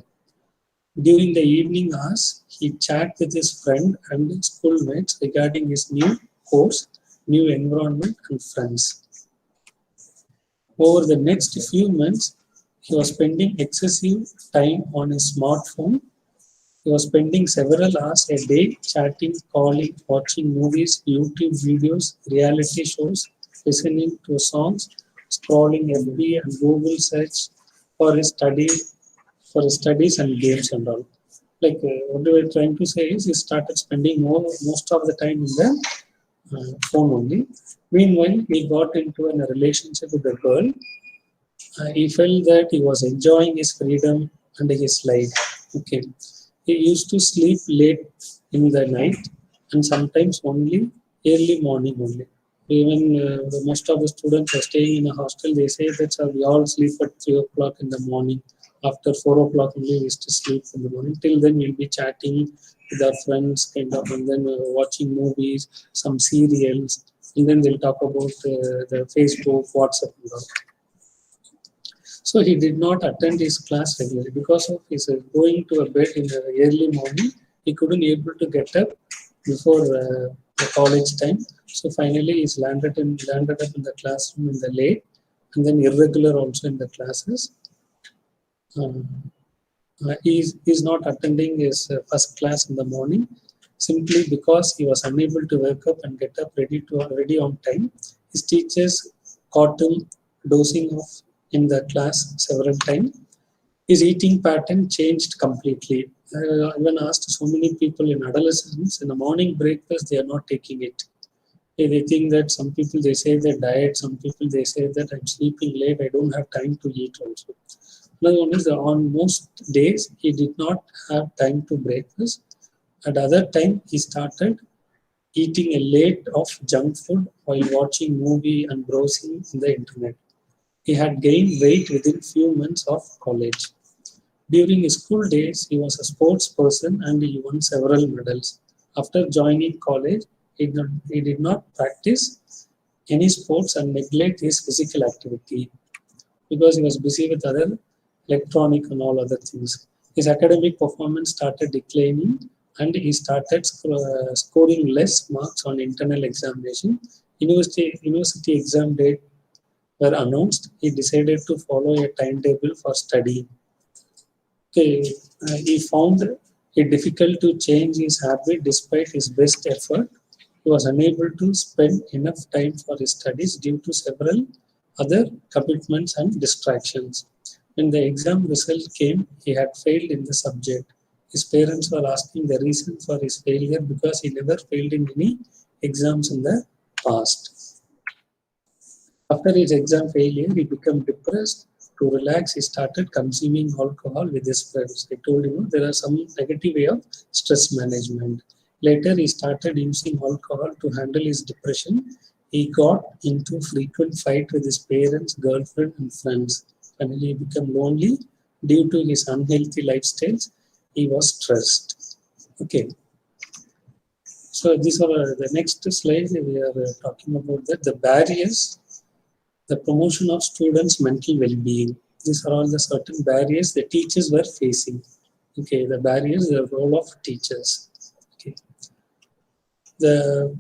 [SPEAKER 2] During the evening hours, he chatted with his friend and schoolmates regarding his new course, new environment, and friends. Over the next few months, he was spending excessive time on his smartphone. He was spending several hours a day chatting, calling, watching movies, YouTube videos, reality shows, listening to songs, scrolling FB and Google search for his studies and games and all. Like what we are trying to say is he started spending most of the time in the phone only. Meanwhile, he got into a relationship with a girl. He felt that he was enjoying his freedom and his life. Okay, he used to sleep late in the night and sometimes only early morning only. Even most of the students are staying in a hostel. They say that we all sleep at 3 o'clock in the morning. After 4 o'clock only, we used to sleep in the morning. Till then, we'll be chatting with our friends, kind of, and then watching movies, some serials, and then they'll talk about the Facebook, WhatsApp, and all. So he did not attend his class regularly because of his going to a bed in the early morning. He couldn't able to get up before the college time. So finally, he's landed up in the classroom in the late, and then irregular also in the classes. He's not attending his first class in the morning simply because he was unable to wake up and get up ready on time. His teachers caught him dozing off in the class several times. His eating pattern changed completely. I even asked so many people in adolescence, in the morning breakfast, they are not taking it. They think that some people, they say their diet, some people, they say that I'm sleeping late, I don't have time to eat also. Another one is that on most days, he did not have time to breakfast. At other time, he started eating a late of junk food while watching movie and browsing in the internet. He had gained weight within few months of college. During his school days, he was a sports person and he won several medals. After joining college, he did not practice any sports and neglect his physical activity because he was busy with other electronic and all other things. His academic performance started declining and he started scoring less marks on internal examination. University exam date were announced. He decided to follow a timetable for study. Okay, he found it difficult to change his habit despite his best effort. He was unable to spend enough time for his studies due to several other commitments and distractions. When the exam result came, he had failed in the subject. His parents were asking the reason for his failure because he never failed in any exams in the past. After his exam failure, he became depressed. To relax, he started consuming alcohol with his friends. I told him there are some negative way of stress management. Later, he started using alcohol to handle his depression. He got into frequent fight with his parents, girlfriend, and friends. Finally, he became lonely due to his unhealthy lifestyles. He was stressed. Okay. So these are the next slide. We are talking about that the barriers, the promotion of students' mental well-being. These are all the certain barriers the teachers were facing. Okay, the barriers, the role of teachers. Okay, the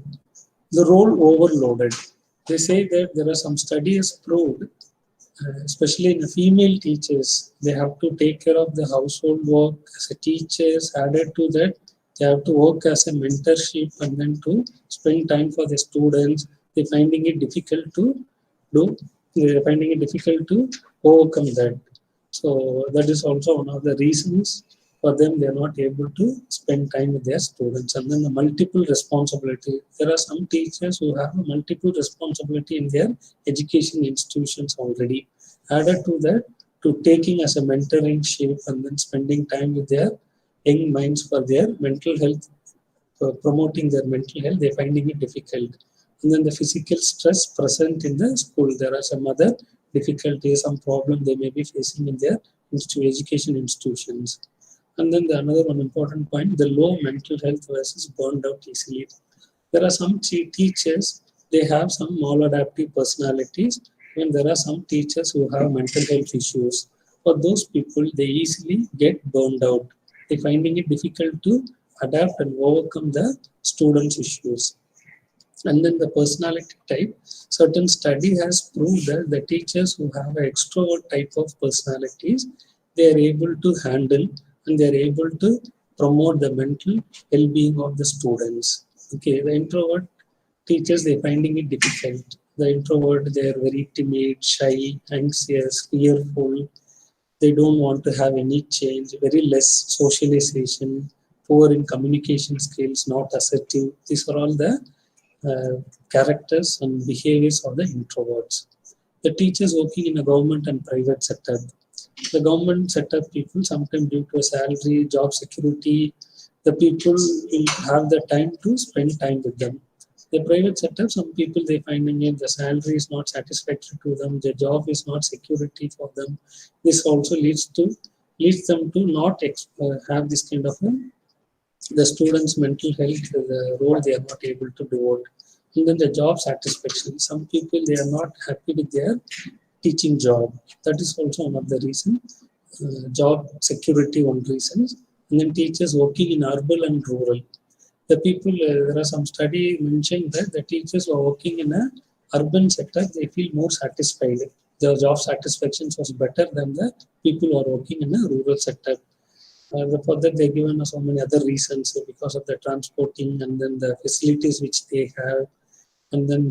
[SPEAKER 2] role overloaded. They say that there are some studies proved, especially in the female teachers, they have to take care of the household work as a teachers. Added to that, they have to work as a mentorship and then to spend time for the students. They're finding it difficult to do. They're finding it difficult to overcome that. So that is also one of the reasons for them they are not able to spend time with their students. And then the multiple responsibility. There are some teachers who have a multiple responsibility in their education institutions already. Added to that, to taking as a mentoring shape and then spending time with their young minds for their mental health, for promoting their mental health, they're finding it difficult. And then the physical stress present in the school. There are some other difficulties, some problem they may be facing in their education institutions. And then another one important point, the low mental health versus burned out easily. There are some teachers, they have some maladaptive personalities, and there are some teachers who have mental health issues. For those people, they easily get burned out. They're finding it difficult to adapt and overcome the students' issues. And then the personality type, certain study has proved that the teachers who have an extrovert type of personalities, they are able to handle and they are able to promote the mental well-being of the students. Okay, the introvert teachers, they're finding it difficult. The introvert, they are very timid, shy, anxious, fearful. They don't want to have any change, very less socialization, poor in communication skills, not assertive. These are all the characters and behaviors of the introverts. The teachers working in a government and private sector. The government sector people, sometimes due to a salary, job security, the people will have the time to spend time with them. The private sector, some people they finding it the salary is not satisfactory to them, their job is not security for them. This also leads them to not have this kind of the students' mental health, the role they are not able to devote. And then the job satisfaction. Some people they are not happy with their teaching job. That is also one of the reasons. Job security, one reason. And then teachers working in urban and rural. The people, there are some study mentioning that the teachers who are working in a urban sector, they feel more satisfied. The job satisfaction was better than the people who are working in a rural sector. For that, they given us so many other reasons because of the transporting and then the facilities which they have, and then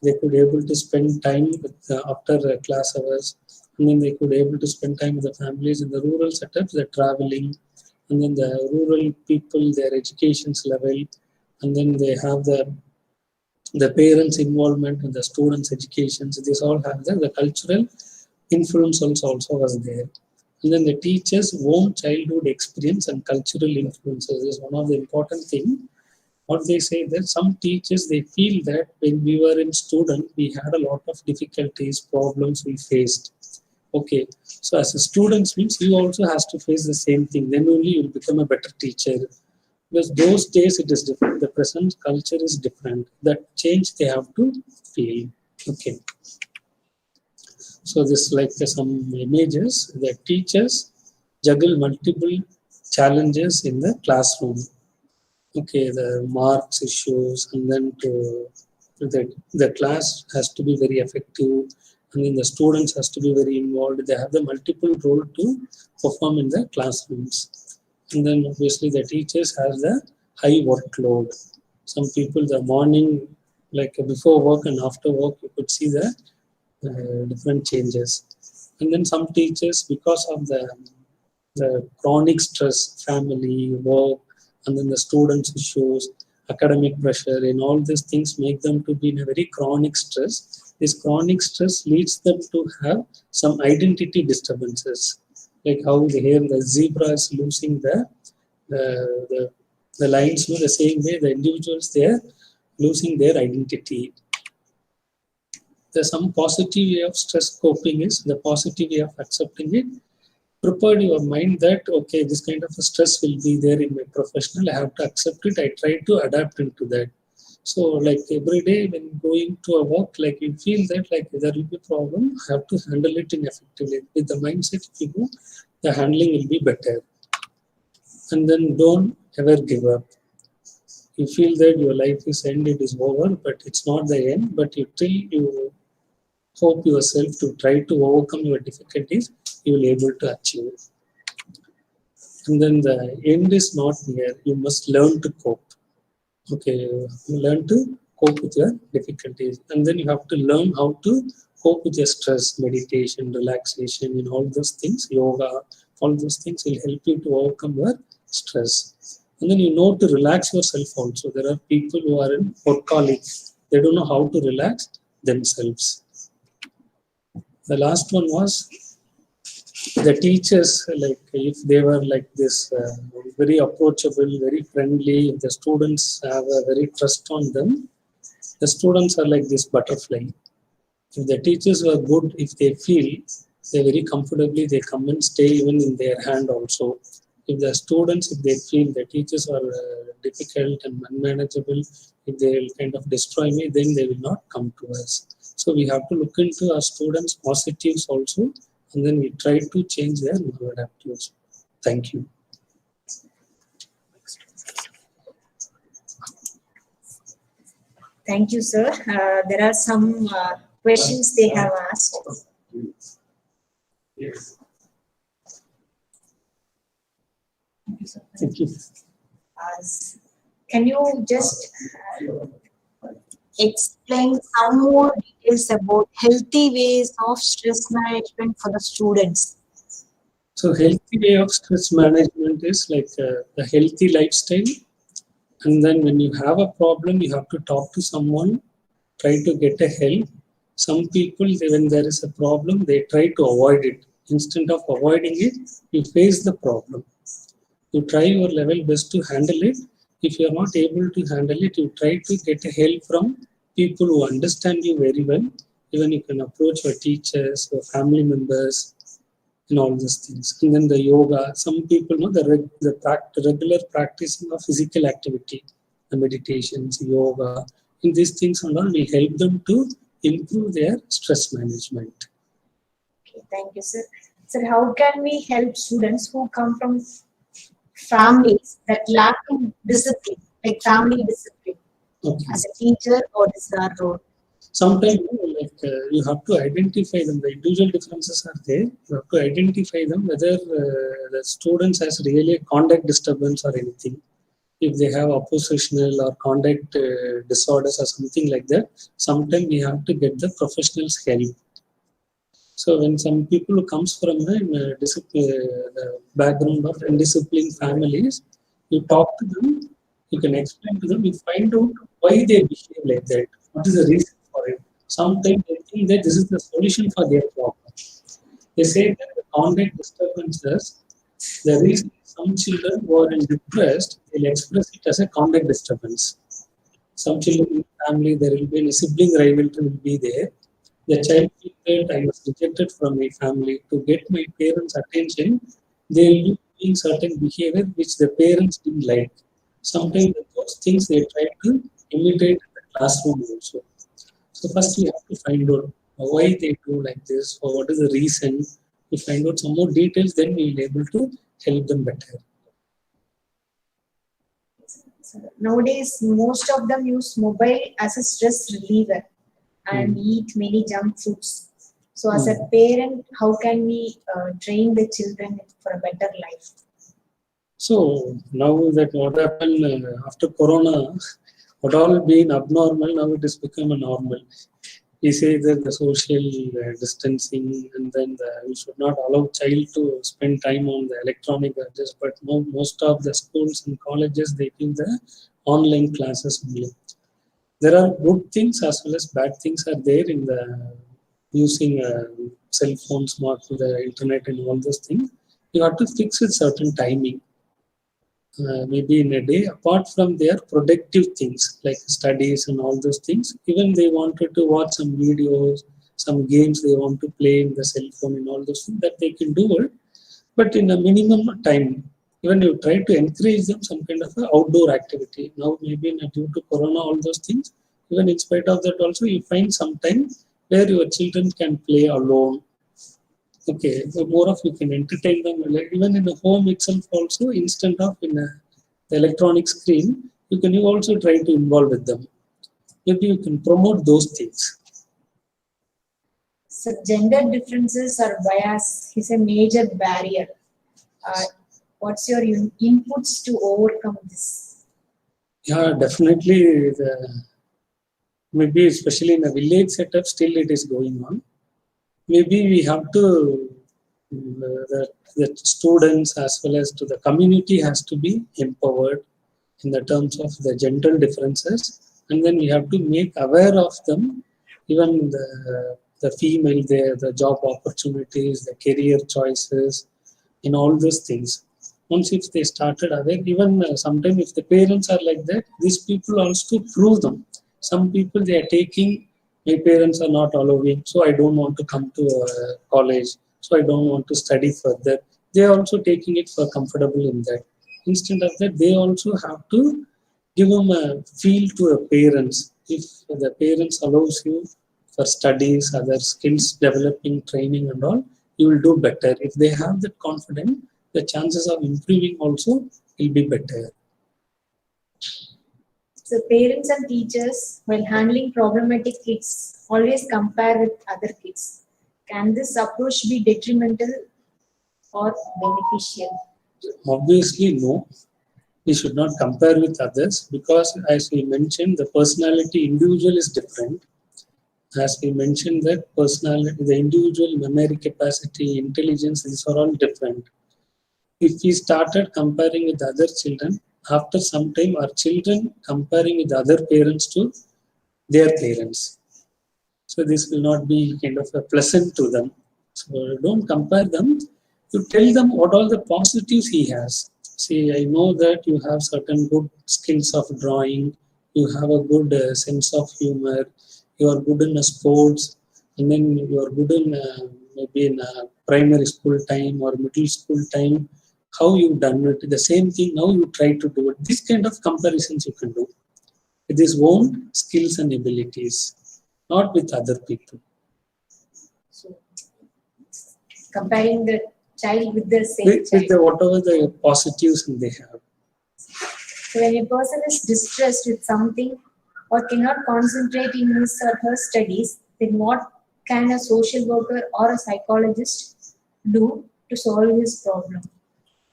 [SPEAKER 2] they could able to spend time with, after class hours, and then they could able to spend time with the families in the rural setups. The traveling, and then the rural people, their education's level, and then they have the parents' involvement in the students' education. So this all have the cultural influence also was there. And then the teacher's own childhood experience and cultural influences is one of the important things. What they say that some teachers they feel that when we were in student we had a lot of difficulties, problems we faced. Okay, so as a student means you also has to face the same thing. Then only you'll become a better teacher. Because those days it is different. The present culture is different. That change they have to feel. Okay. So this like some images that teachers juggle multiple challenges in the classroom. Okay, the marks issues, and then the class has to be very effective, and then the students has to be very involved. They have the multiple role to perform in the classrooms, and then obviously the teachers has the high workload. Some people the morning, like before work and after work, you could see the different changes. And then some teachers, because of the chronic stress, family, work, and then the students' issues, academic pressure, and all these things make them to be in a very chronic stress. This chronic stress leads them to have some identity disturbances, like how here the zebra is losing the lines, the same way the individuals they are losing their identity. There's some positive way of stress coping is the positive way of accepting it. Prepare your mind that okay, this kind of a stress will be there in my professional. I have to accept it. I try to adapt into that. So like every day when going to a work, like you feel that like there will be a problem, I have to handle it in effectively. With the mindset if you go, the handling will be better. And then don't ever give up. You feel that your life is end, it is over, but it's not the end. But you till you hope yourself to try to overcome your difficulties, you will able to achieve it. And then the end is not near. You must learn to cope. Okay, you learn to cope with your difficulties, and then you have to learn how to cope with your stress, meditation, relaxation, and all those things, yoga, all those things will help you to overcome your stress. And then you know to relax yourself also. There are people who are in workaholics. They don't know how to relax themselves. The last one was the teachers, like if they were like this, very approachable, very friendly, if the students have a very trust on them, The students are like this butterfly. If the teachers were good, if they feel they very comfortably, they come and stay even in their hand also. If the students, if they feel the teachers are difficult and unmanageable, if they will kind of destroy me, then they will not come to us. So we have to look into our students' positives also, and then we try to change their maladaptives. Thank you.
[SPEAKER 1] Thank you, sir. There are some questions they have asked.
[SPEAKER 2] Yes.
[SPEAKER 1] Thank you, sir.
[SPEAKER 2] Thank you.
[SPEAKER 1] Can you just explain some more details about healthy ways of stress management for the students?
[SPEAKER 2] So healthy way of stress management is like a healthy lifestyle. And then when you have a problem, you have to talk to someone, try to get a help. Some people, when there is a problem, they try to avoid it. Instead of avoiding it, you face the problem. You try your level best to handle it. If you are not able to handle it, you try to get a help from people who understand you very well. Even you can approach your teachers, your family members, and all these things. And then the yoga, some people know the regular practicing of physical activity, the meditations, yoga, and these things and all will help them to improve their stress management.
[SPEAKER 1] Okay, thank you, sir. Sir, how can we help students who come from families that lack in discipline, like family discipline,
[SPEAKER 2] Okay.
[SPEAKER 1] as a teacher, or is our role?
[SPEAKER 2] Sometimes you have to identify them. The individual differences are there. You have to identify them whether the students has really a conduct disturbance or anything. If they have oppositional or conduct disorders or something like that, sometimes we have to get the professionals' help. So when some people who comes from the background of undisciplined families, you talk to them, you can explain to them, you find out why they behave like that. What is the reason for it? Sometimes they think that this is the solution for their problem. They say that the conduct disturbances, the reason some children who are depressed, they'll express it as a conduct disturbance. Some children in the family, there will be a sibling rivalry will be there. The child feels that I was rejected from my family. To get my parents' attention, they will be doing certain behavior which the parents didn't like. Sometimes those things they try to imitate in the classroom also. So first we have to find out why they do like this or what is the reason. We find out some more details, then we will be able to help them better.
[SPEAKER 1] Nowadays, most of them use mobile as a stress reliever and eat many junk foods. So, as a parent, how can we train the children for a better life?
[SPEAKER 2] So now that what happened after Corona, what all been abnormal, now it has become a normal. We say that the social distancing and then we should not allow child to spend time on the electronic gadgets, but no, most of the schools and colleges, they give the online classes only. There are good things as well as bad things are there in the using cell phones, smart to the internet and all those things. You have to fix a certain timing. Maybe in a day, apart from their productive things like studies and all those things, even they wanted to watch some videos, some games they want to play in the cell phone and all those things, that they can do it, but in a minimum time. Even you try to encourage them some kind of a outdoor activity. Now maybe due to Corona, all those things, even in spite of that also, you find some time where your children can play alone. Okay, so more of you can entertain them, like even in the home itself also, instead of in the electronic screen, you also try to involve with them. Maybe you can promote those things.
[SPEAKER 1] So, gender differences or bias is a major barrier. What's your inputs to overcome this?
[SPEAKER 2] Yeah, definitely. Maybe especially in a village setup, still it is going on. Maybe we have to the students as well as to the community has to be empowered in the terms of the gender differences, and then we have to make aware of them, even the female, the job opportunities, the career choices, in all those things. Once if they started aware, even sometimes if the parents are like that, these people also prove them. Some people they are taking, my parents are not allowing, so I don't want to come to college, so I don't want to study further. They are also taking it for comfortable in that. Instead of that, they also have to give them a feel to a parents. If the parents allows you for studies, other skills developing, training and all, you will do better. If they have that confidence, the chances of improving also will be better.
[SPEAKER 1] So parents and teachers, while handling problematic kids, always compare with other kids. Can this approach be detrimental or beneficial?
[SPEAKER 2] Obviously, no. We should not compare with others because, as we mentioned, the personality individual is different. As we mentioned, that personality, the individual memory capacity, intelligence, these are all different. If we started comparing with other children, after some time, our children comparing with other parents to their parents. So this will not be kind of a pleasant to them. So don't compare them. You tell them what all the positives he has. See, I know that you have certain good skills of drawing. You have a good sense of humor. You are good in sports, and then you are good in maybe in primary school time or middle school time. How you done it? The same thing. Now you try to do it. This kind of comparisons you can do with his own skills and abilities, not with other people.
[SPEAKER 1] So comparing the child with the same
[SPEAKER 2] With
[SPEAKER 1] child.
[SPEAKER 2] the whatever the positives they have.
[SPEAKER 1] So when a person is distressed with something or cannot concentrate in his or her studies, then what can a social worker or a psychologist do to solve his problem?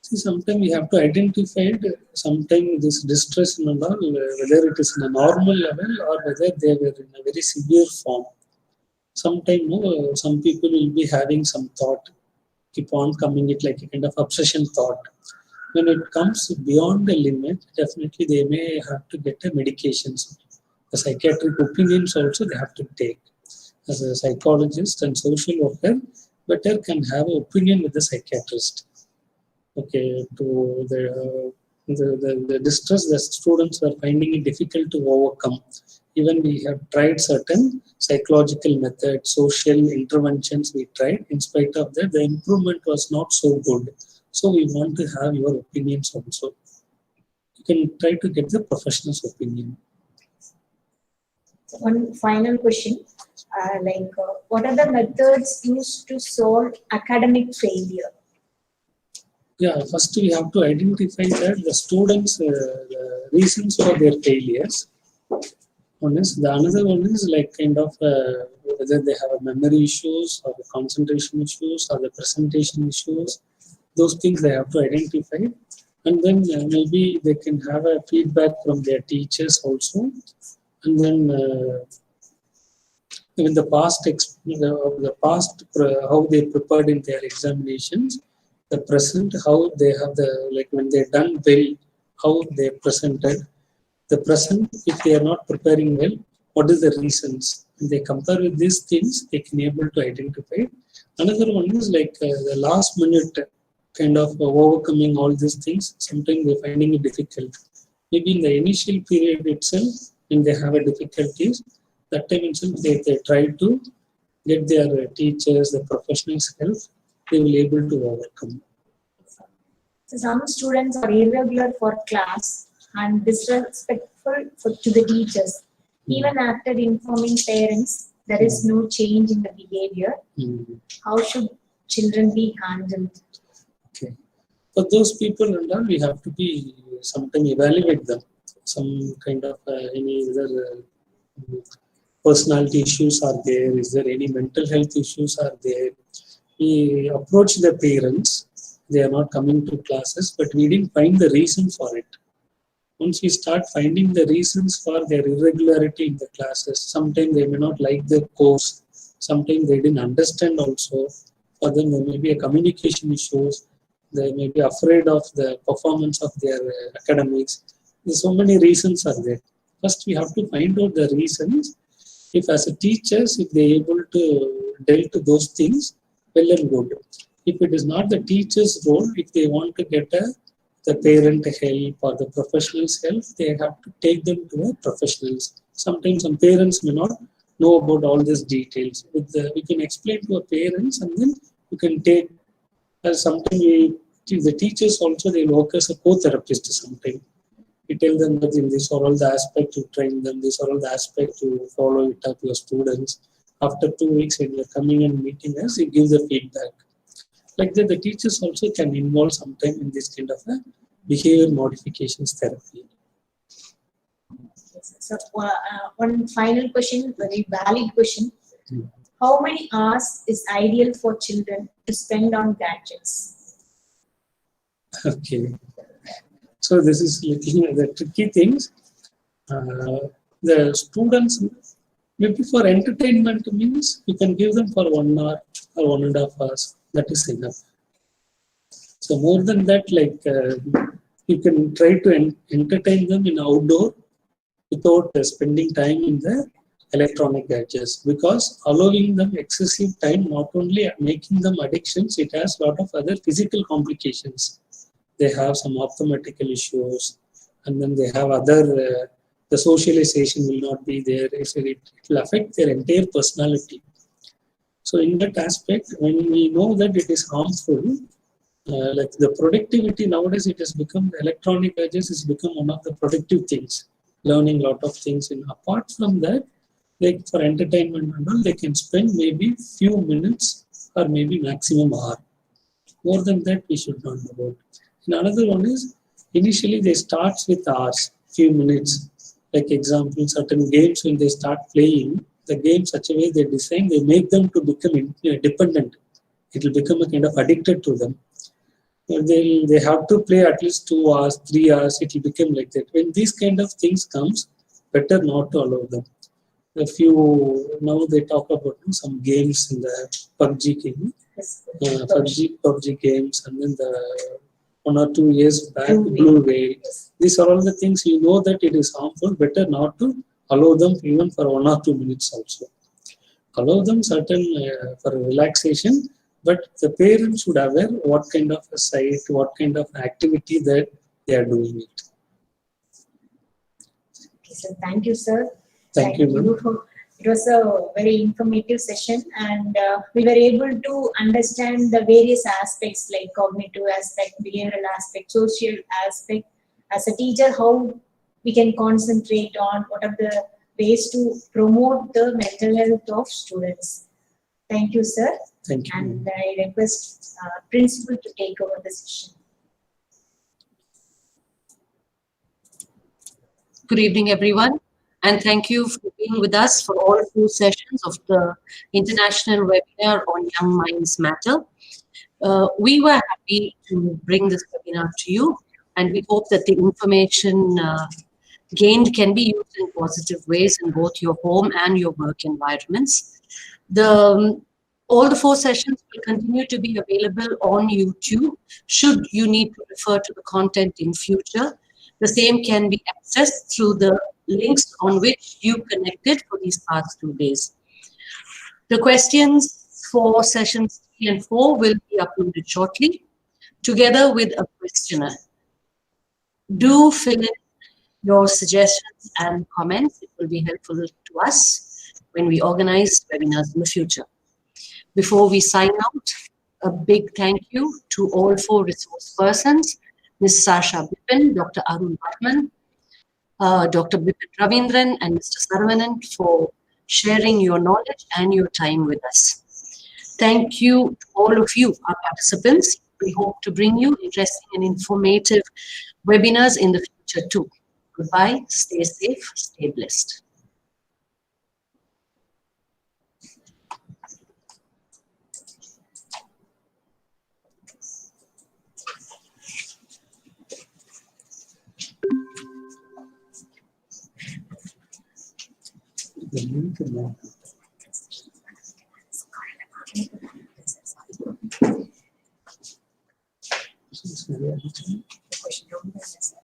[SPEAKER 2] See, sometimes we have to identify sometimes this distress and all, whether it is in a normal level or whether they were in a very severe form. Sometimes some people will be having some thought, keep on coming it like a kind of obsession thought. When it comes beyond the limit, definitely they may have to get a medications. The psychiatric opinions also they have to take. As a psychologist and social worker, better can have an opinion with the psychiatrist. Okay, to the distress the students were finding it difficult to overcome. Even we have tried certain psychological methods, social interventions we tried. In spite of that, the improvement was not so good. So we want to have your opinions also. You can try to get the professional's opinion.
[SPEAKER 1] One final question, what are the methods used to solve academic failure?
[SPEAKER 2] Yeah, first we have to identify that the students' the reasons for their failures. One is the another one is like kind of whether they have a memory issues or the concentration issues or the presentation issues. Those things they have to identify, and then maybe they can have a feedback from their teachers also, and then in the past how they prepared in their examinations, the present how they have the like when they done well, how they presented. The present, if they are not preparing well, what is the reasons? When they compare with these things, they can able to identify. Another one is like the last minute kind of overcoming all these things. Sometimes they're finding it difficult. Maybe in the initial period itself, when they have a difficulties, that time itself they try to get their teachers, the professionals' help, they will able to overcome.
[SPEAKER 1] So some students are irregular for class and disrespectful to the teachers. Even after informing parents, there is no change in the behavior. How should children be handled?
[SPEAKER 2] Okay. For those people and all, we have to be sometime evaluate them. Some kind of any other personality issues are there? Is there any mental health issues are there? We approach the parents. They are not coming to classes, but we didn't find the reason for it. Once we start finding the reasons for their irregularity in the classes, sometimes they may not like the course, sometimes they didn't understand also. For them, there may be a communication issues, they may be afraid of the performance of their academics. There's so many reasons are there. First, we have to find out the reasons. If as a teachers, if they're able to deal to those things, well and good. If it is not the teacher's role, if they want to get a the parent help or the professionals help, they have to take them to the professionals. Sometimes some parents may not know about all these details. We can explain to our parents, and then you can take, sometimes the teachers also, they work as a co-therapist sometimes. We tell them that in this are all the aspects to train them, these are all the aspects to follow it up your students. After 2 weeks, when you're coming and meeting us, you give the feedback. Like that, the teachers also can involve sometime in this kind of a behavior modifications therapy.
[SPEAKER 1] So, one final question, very valid question.
[SPEAKER 2] Hmm.
[SPEAKER 1] How many hours is ideal for children to spend on gadgets?
[SPEAKER 2] Okay. So this is looking at the tricky things. The students, maybe for entertainment means you can give them for 1 hour or 1.5 hours. That is enough. So more than that, like you can try to entertain them in outdoor without spending time in the electronic gadgets, because allowing them excessive time not only making them addictions, it has a lot of other physical complications. They have some ophthalmatical issues, and then they have other, the socialization will not be there. It will affect their entire personality. So in that aspect, when we know that it is harmful, like the productivity nowadays, it has become, electronic gadgets has become one of the productive things, learning a lot of things. And apart from that, like for entertainment and all, they can spend maybe few minutes or maybe maximum hour. More than that, we should not know about. And another one is, initially they start with hours, few minutes. Like example, certain games, when they start playing the game such a way they design, they make them to become dependent. It will become a kind of addicted to them. They have to play at least 2 hours, 3 hours. It will become like that. When these kind of things comes, better not to allow them. A few now they talk about some games in the PUBG game, PUBG games, and then the 1 or 2 years back, Blue Whale. These are all the things you know that it is harmful. Better not to allow them even for 1 or 2 minutes also. Allow them certain for relaxation, but the parents should aware what kind of a site, what kind of activity that they are doing it.
[SPEAKER 1] Okay, so thank you, sir.
[SPEAKER 2] Thank you, ma'am.
[SPEAKER 1] It was a very informative session, and we were able to understand the various aspects like cognitive aspect, behavioral aspect, social aspect. As a teacher, how we can concentrate on what are the ways to promote the mental health of students. Thank you, sir.
[SPEAKER 2] Thank you.
[SPEAKER 1] And I request principal to take over the session.
[SPEAKER 3] Good evening, everyone, and thank you for being with us for all 4 sessions of the International Webinar on Young Minds Matter. We were happy to bring this webinar to you, and we hope that the information gained can be used in positive ways in both your home and your work environments. All the 4 sessions will continue to be available on YouTube. Should you need to refer to the content in future, the same can be accessed through the links on which you connected for these past 2 days. The questions for sessions 3 and 4 will be uploaded shortly, together with a questionnaire. Do fill in your suggestions and comments. It will be helpful to us when we organize webinars in the future. Before we sign out, a big thank you to all 4 resource persons, Ms. Sasha Bipin, Dr. Arun Bachman, Dr. Bipin Ravindran, and Mr. Saravanan for sharing your knowledge and your time with us. Thank you to all of you, our participants. We hope to bring you interesting and informative webinars in the future too. Goodbye, stay safe, stay blessed.
[SPEAKER 2] The link now.